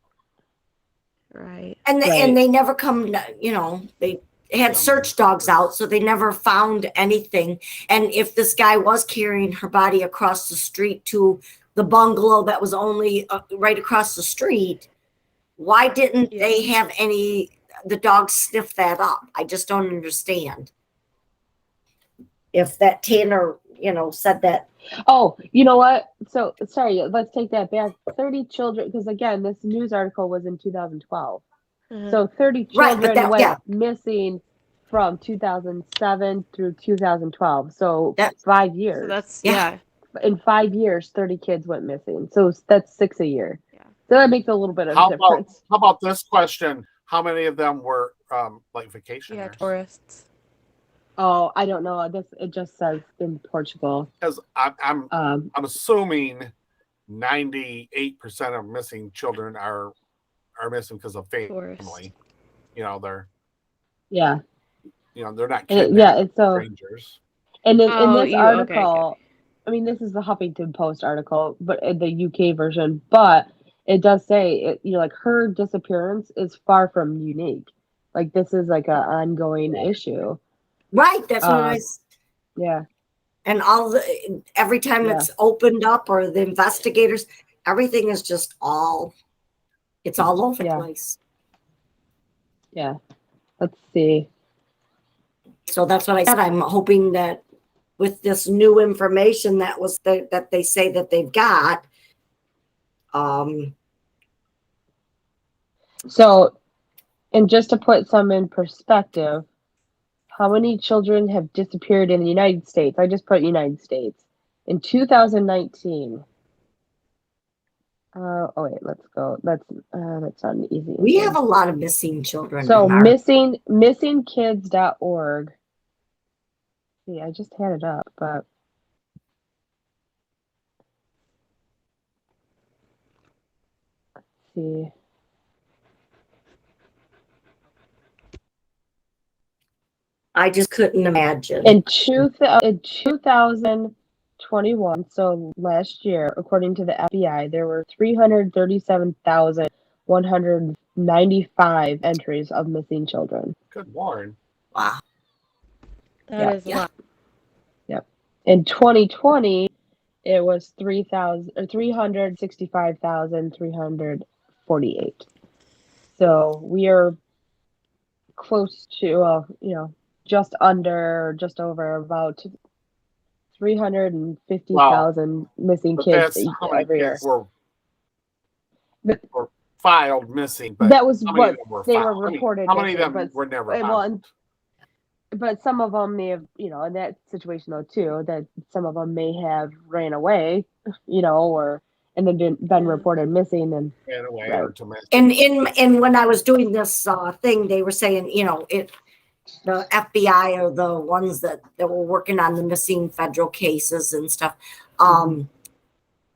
Right. And they never come. They had search dogs out, so they never found anything. And if this guy was carrying her body across the street to the bungalow that was only right across the street, why didn't they have the dogs sniff that up? I just don't understand. If that Tanner, said that. Oh, you know what? So sorry, let's take that back. 30 children, because again, this news article was in 2012. So 30 children went missing from 2007 through 2012. So 5 years. So that's In 5 years, 30 kids went missing. So that's 6 a year. Yeah. So that makes a little bit of difference. How about this question? How many of them were like vacationers? Yeah, tourists. Oh, I don't know. It just says in Portugal. Because I'm assuming 98% of missing children are missing because of family. Tourist. They're they're not strangers. And in this article, I mean, this is the Huffington Post article, but the UK version. But it does say like her disappearance is far from unique. Like this is like an ongoing issue. Right, that's what I. Yeah. And every time it's opened up, or the investigators, everything is just it's all over the place. Yeah. Let's see. So that's what I said. I'm hoping that with this new information that they say that they've got, So, and just to put some in perspective, how many children have disappeared in the United States? I just put United States. In 2019. Wait, let's go. That's not an easy. We have a lot of missing children. So missingkids.org. See, I just had it up, but let's see. I just couldn't imagine. In 2021, so last year, according to the FBI, there were 337,195 entries of missing children. Good Lord. Wow. That is a Yeah. lot. Yep. In 2020, it was 365,348. So we are close to, just over about 350,000 missing But kids that's how many every year. kids were But filed missing. But that was how many what of them were they filed? were reported How many of missing, them but were never well, found? but some of them may have, in that situation though too, that some of them may have ran away, and then been reported missing and Ran away right. or to miss. And when I was doing this thing, they were saying, the FBI are the ones that were working on the missing federal cases and stuff.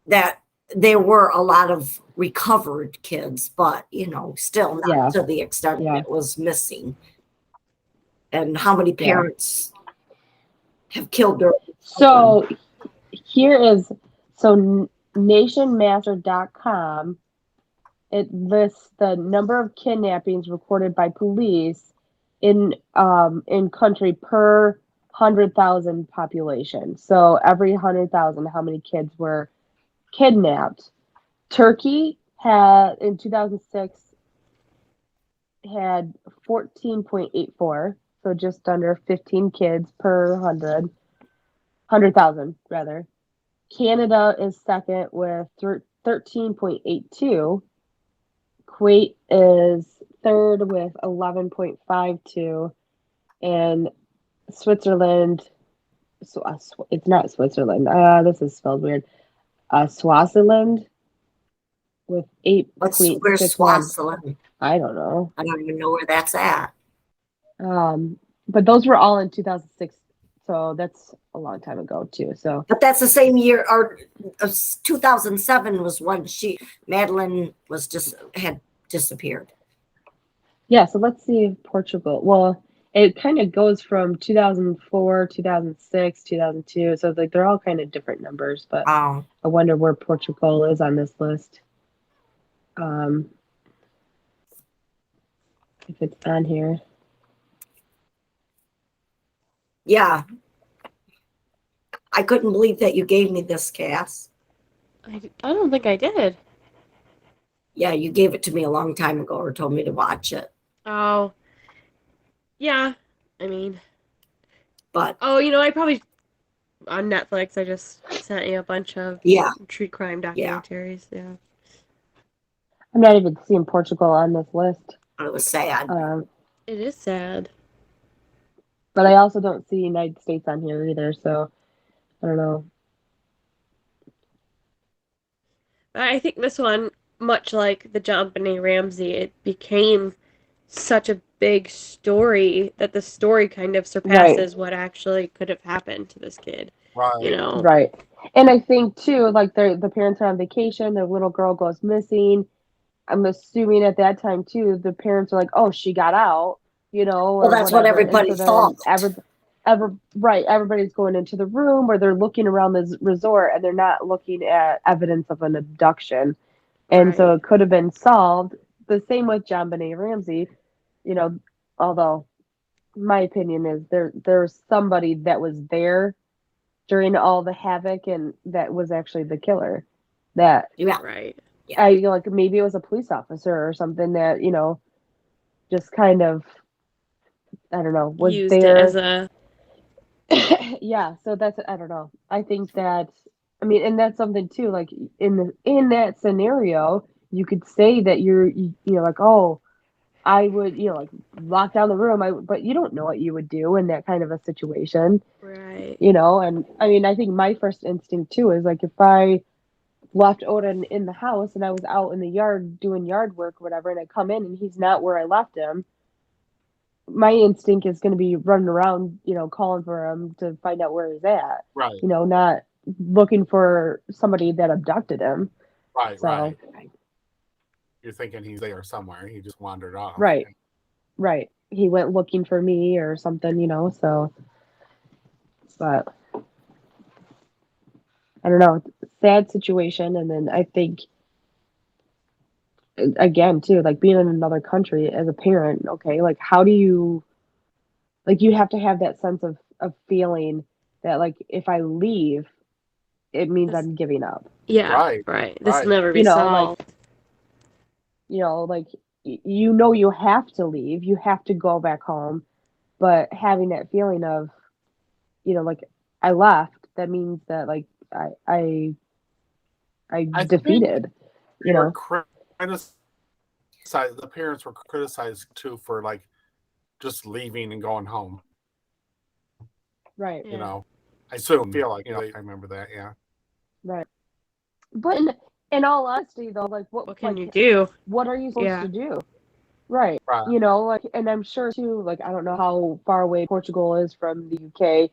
That there were a lot of recovered kids, but still not Yeah. to the extent Yeah. it was missing. And how many parents have killed their So here is nationmaster.com. It lists the number of kidnappings recorded by police in country per 100,000 population. So every 100,000, how many kids were kidnapped? Turkey had in 2006 had 14.84, so just under 15 kids per 100,000 rather. Canada is second with 13.82. Kuwait is third with 11.52, and Switzerland. So it's not Switzerland. This is spelled weird. Swaziland with 8.61. Where's Swaziland? I don't know. I don't even know where that's at. But those were all in 2006, so that's a long time ago too. So, but that's the same year, or 2007 was when Madeleine had disappeared. Yeah. So let's see Portugal. Well, it kind of goes from 2004, 2006, 2002. So like they're all kind of different numbers, but I wonder where Portugal is on this list. If it's on here. Yeah. I couldn't believe that you gave me this, Cass. I don't think I did. Yeah, you gave it to me a long time ago or told me to watch it. Oh. Yeah. I mean. But. Oh, I probably. On Netflix, I just sent you a bunch of true crime documentaries. Yeah. I'm not even seeing Portugal on this list. It was sad. It is sad. But I also don't see United States on here either, so I don't know. I think this one, much like the JonBenet Ramsey, it became such a big story that the story kind of surpasses what actually could have happened to this kid. Right. Right. And I think too, like the parents are on vacation, their little girl goes missing. I'm assuming at that time too, the parents are like, "Oh, she got out," Well, that's what everybody thought. Everybody's going into the room or they're looking around the resort and they're not looking at evidence of an abduction. And so it could have been solved. The same with JonBenet Ramsey, although my opinion is there's somebody that was there during all the havoc and that was actually the killer. Maybe it was a police officer or something that, just kind of, I don't know, was used there. It as a... Yeah, so that's, I don't know. I think that, and that's something too, like in that scenario, you could say that you're like, oh, I would, lock down the room. But you don't know what you would do in that kind of a situation. Right. And I think my first instinct too is like, if I left Odin in the house and I was out in the yard doing yard work or whatever, and I come in and he's not where I left him, my instinct is going to be running around, calling for him to find out where he's at. Right. Not looking for somebody that abducted him. Right. So, You're thinking he's there somewhere. He just wandered off. Right. right. He went looking for me or something, so, but I don't know, sad situation. And then I think, again, too, like being in another country as a parent, okay, like how do you, like you have to have that sense of feeling that like if I leave, it means This- I'm giving up. Yeah, Right, right. This will right. never be Like, solved. like you have to leave, you have to go back home, but having that feeling of, like I left, that means that like I I think defeated, they were criticized. The parents were criticized too for like just leaving and going home. right, Yeah. I still feel like I remember that. Yeah. right. But in all honesty, though, like What can like, you do? what are you supposed Yeah. to do? Right. Right. Like, and I'm sure too, like, I don't know how far away Portugal is from the UK,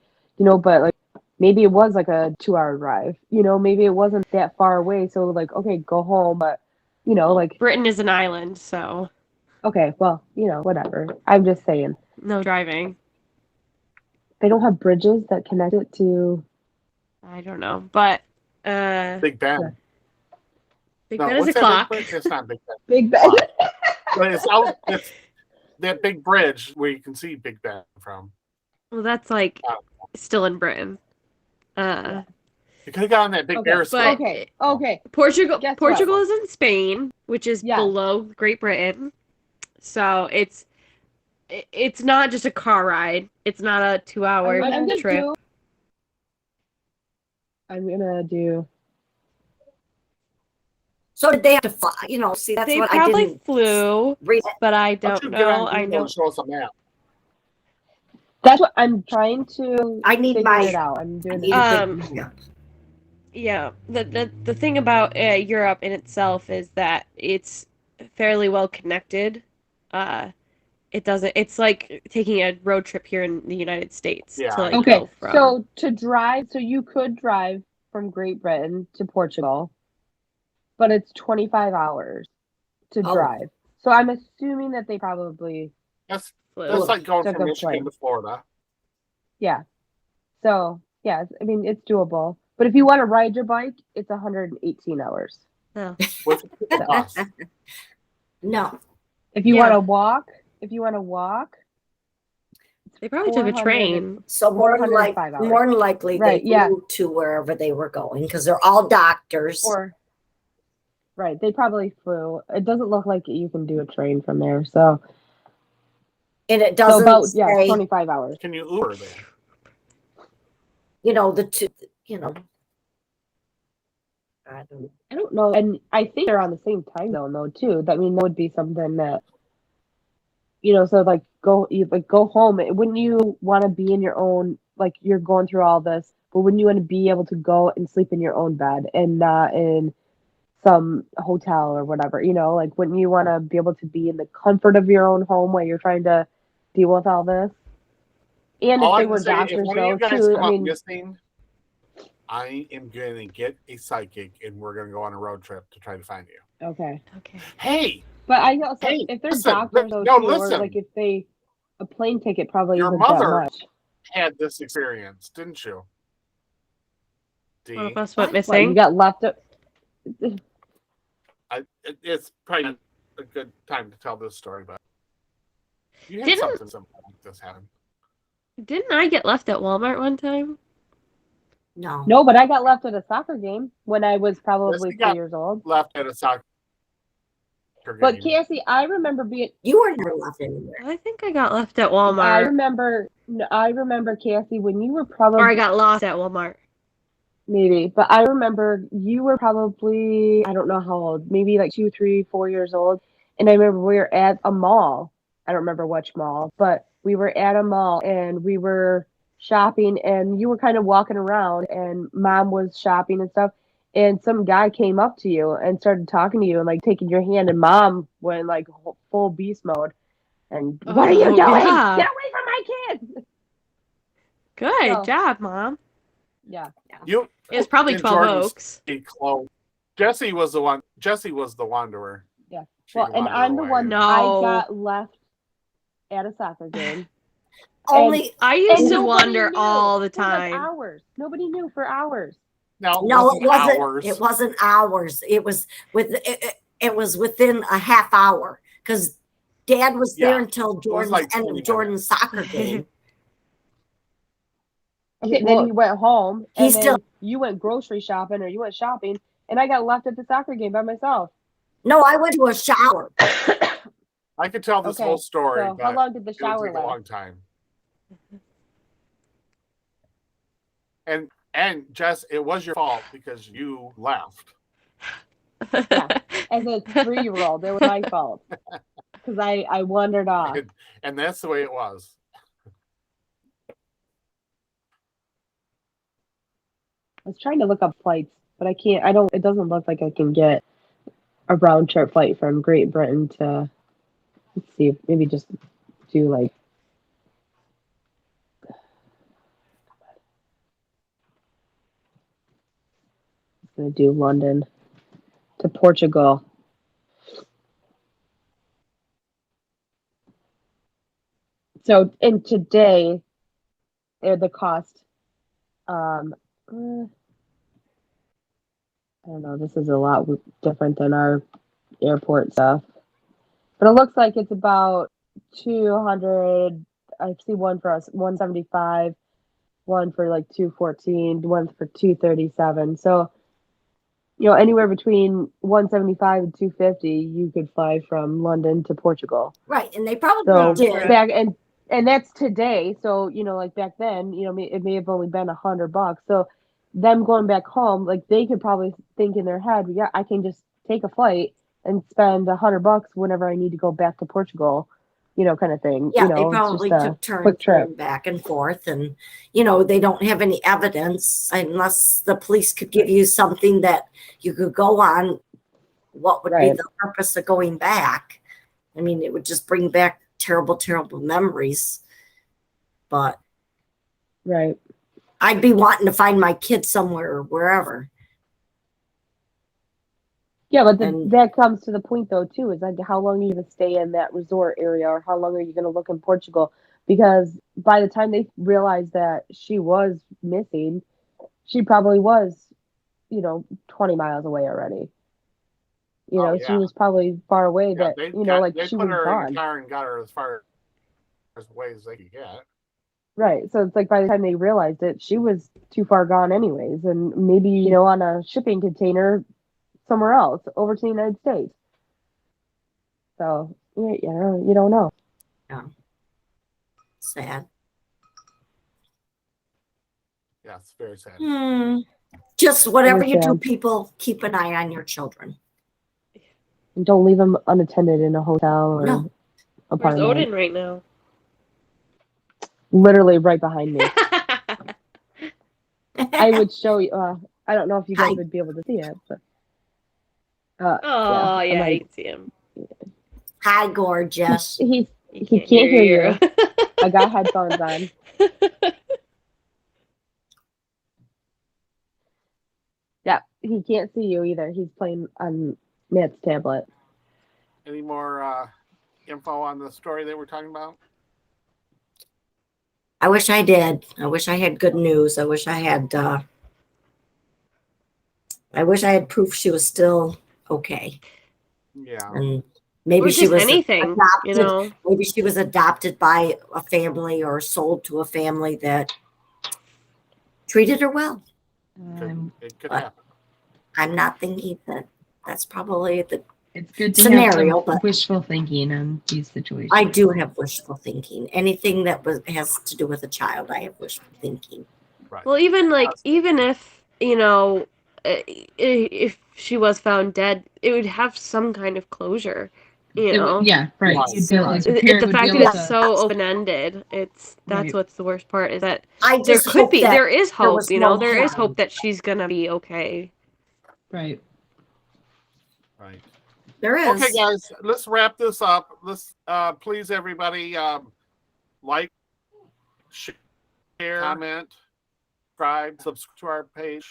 but like maybe it was like a 2-hour drive, maybe it wasn't that far away. So like, okay, go home. But, like, Britain is an island, so okay, well, whatever. I'm just saying no driving. they don't have bridges that connect it to. I don't know, but Big Ben. Yeah. Big No, Ben is a what's that clock. big bridge? It's not Big Ben. Big Ben. But it's out. It's that big bridge where you can see Big Ben from. Well, that's like still in Britain. You could have got on that big Okay, periscope. Okay. Portugal Guess Portugal what? is in Spain, which is Yeah. below Great Britain. So it's not just a car ride. It's not a 2-hour I'm gonna trip. I'm gonna do. So did they have to fly? See, that's They what I probably didn't flew, read. but I Why don't you get on know. I Google know and show us a map? That's what I'm trying to. I need figure my. it out. I'm doing need it. a big map. Yeah, the thing about Europe in itself is that it's fairly well connected. It's like taking a road trip here in the United States Yeah, to like Okay, go from. so to drive, so you could drive from Great Britain to Portugal, but it's 25 hours to Oh. drive. So I'm assuming that they probably, That's flew. like going Took from a Michigan plane. to Florida. yeah. So yeah, I mean it's doable. But if you want to ride your bike, it's 118 hours. No. With a bus. No. If you Yeah. want to walk, They probably took a 400 train. So more than 405 hours. likely Right, they yeah. flew to wherever they were going because they're all doctors. Right, they probably flew. It doesn't look like you can do a train from there. So And it so doesn't about say, 25 hours. Can you Uber there? the two, I don't I don't know, and I think they're on the same time zone though too. That would be something that so like go home. Wouldn't you want to be in your own, like you're going through all this, but wouldn't you want to be able to go and sleep in your own bed and not in some hotel or whatever? Like wouldn't you want to be able to be in the comfort of your own home while you're trying to deal with all this? And All if I they can were say, if doctors one of though you guys too, come I up mean, missing, I am going to get a psychic and we're going to go on a road trip to try to find you. okay. Okay. Hey, But I also, Hey, if they're listen, doctors though no, too, or listen. like if a plane ticket probably Your isn't that mother- much. had this experience, didn't you? One of D. us went What, you missing. got left up? It's probably a good time to tell this story, but you had Didn't- something simple like this happen. Didn't I get left at Walmart one time? know. No, but I got left at a soccer game when I was probably Yes, you 3 got- years old. Left at a soccer But game. Cassie, I remember being. You were never left anywhere. I think I got left at I Walmart. remember Cassie when you were probably Or I got lost at Walmart. maybe, but I remember you were probably, I don't know how old, maybe like 2, 3, 4 years old, and I remember we were at a mall. I don't remember which mall, but we were at a mall and we were shopping, and you were kind of walking around, and Mom was shopping and stuff. And some guy came up to you and started talking to you and like taking your hand, and Mom went like full beast mode. And what are you doing? yeah. Get away from my kids! Good So- job, Mom. Yeah. You It was probably and 12 Jordan's Oaks. close. Jesse was the one. Jesse was the wanderer. Yeah. She Well, and wandered I'm the away. one No. I got left. at a soccer game. Only I used And to nobody wonder knew. all the For, like, time. hours. Nobody knew for hours. No, no, it wasn't hours. It wasn't hours. It was it was within a half hour because Dad was there until Jordan's like end 20 of Jordan's soccer game. Okay, Well, then he went home, he and still- then you went grocery shopping or you went shopping, and I got left at the soccer game by myself. No, I went to a shower. I could tell this Okay, whole story, so but how long did the it would shower take a long last? time. And Jess, it was your fault because you left. Yeah, as a 3-year-old, it was my fault because I wandered off. And that's the way it was. I was trying to look up flights, but I can't. It doesn't look like I can get a round trip flight from Great Britain to. Let's see, maybe just do like. I'm gonna do London to Portugal. So, and today, the cost. I don't know. This is a lot different than our airport stuff, but it looks like it's about 200. I see one for us, 175, one for like 214, one for 237. So, anywhere between 175 and 250, you could fly from London to Portugal. Right, and they probably So did. back and that's today. So like back then, it may have only been $100. So them going back home, like they could probably think in their head, yeah, I can just take a flight and spend $100 whenever I need to go back to Portugal, kind of thing. Yeah, it's they just probably a took turns quick trip. going back and forth, and they don't have any evidence unless the police could give you something that you could go on. What would be Right. the purpose of going back? I mean, it would just bring back terrible, terrible memories. But Right. I'd be wanting to find my kid somewhere or wherever. Yeah, but And- that comes to the point though too, is like how long are you going to stay in that resort area, or how long are you going to look in Portugal? Because by the time they realized that she was missing, she probably was, 20 miles away already. She was probably far away that, they she put was her in a gone. car and got her as far as away as they could get. Right. So it's like by the time they realized it, she was too far gone anyways. And maybe, on a shipping container somewhere else over to the United States. So, you don't know. Yeah. Sad. Yeah, it's very sad. Just whatever Very you do, sad. people, keep an eye on your children. And don't leave them unattended in a hotel or No. Where's apartment. Odin right now? Literally right behind me. I would show you. I don't know if you guys Hi. would be able to see it, but. Oh, yeah, I you can see him. Hi, gorgeous. He He can't hear you. I got headphones on. Yeah, he can't see you either. He's playing on Matt's tablet. Any more info on the story that we're talking about? I wish I did. I wish I had good news. I wish I had proof she was still okay. Yeah. And maybe Or she just was anything, adopted. Maybe she was adopted by a family or sold to a family that treated her well. It could but- happen. I'm not thinking that that's probably the It's good to scenario, have some but wishful thinking on these situations. I do have wishful thinking. Anything that has to do with a child, I have wishful thinking. Right. Well, even if if she was found dead, it would have some kind of closure. Yeah, right. Right. You'd be able, as a The parent, would be fact able that to, it's so open ended, that's Right. what's the worst part, is that I there just could hope be, that there is hope, was no there is harm. hope that she's gonna be okay. right. Right. There is. Okay, guys, let's wrap this up. Let's please everybody like, share, comment, subscribe to our page.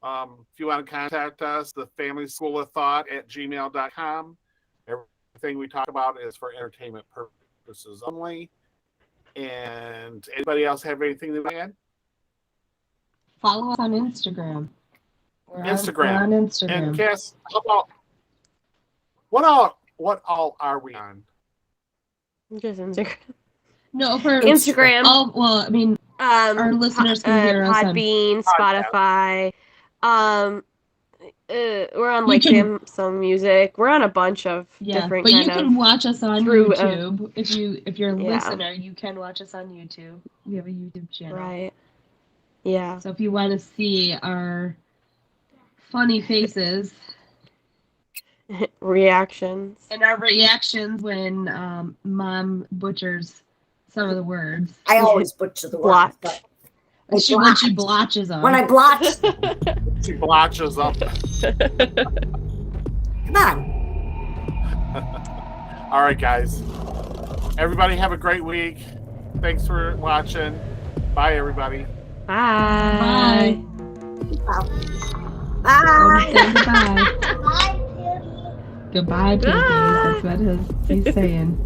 If you want to contact us, the family school of thought at gmail.com. Everything we talk about is for entertainment purposes purposes only. And anybody else have anything to add? Follow us on Instagram. We're Instagram. on Instagram. And Cass, how about what all are we on? Just Instagram. No, for Instagram. Well, I mean, our listeners can hear us on Podbean, Spotify. We're on like Samsung Music. We're on a bunch of different. But kind you can watch us on through, YouTube. If you're a yeah. listener, you can watch us on YouTube. We have a YouTube channel. Right. Yeah. So if you want to see our funny faces Reactions. and our reactions when Mom butchers some of the words. I always butcher the Blotch. word. When she blotches them. When I blotch, She blotches up. come on. All right, guys. Everybody have a great week. Thanks for watching. Bye, everybody. Bye. Bye. Bye. Say goodbye. Bye, Beauty. Goodbye, Piggy. Bye. That's what he's saying.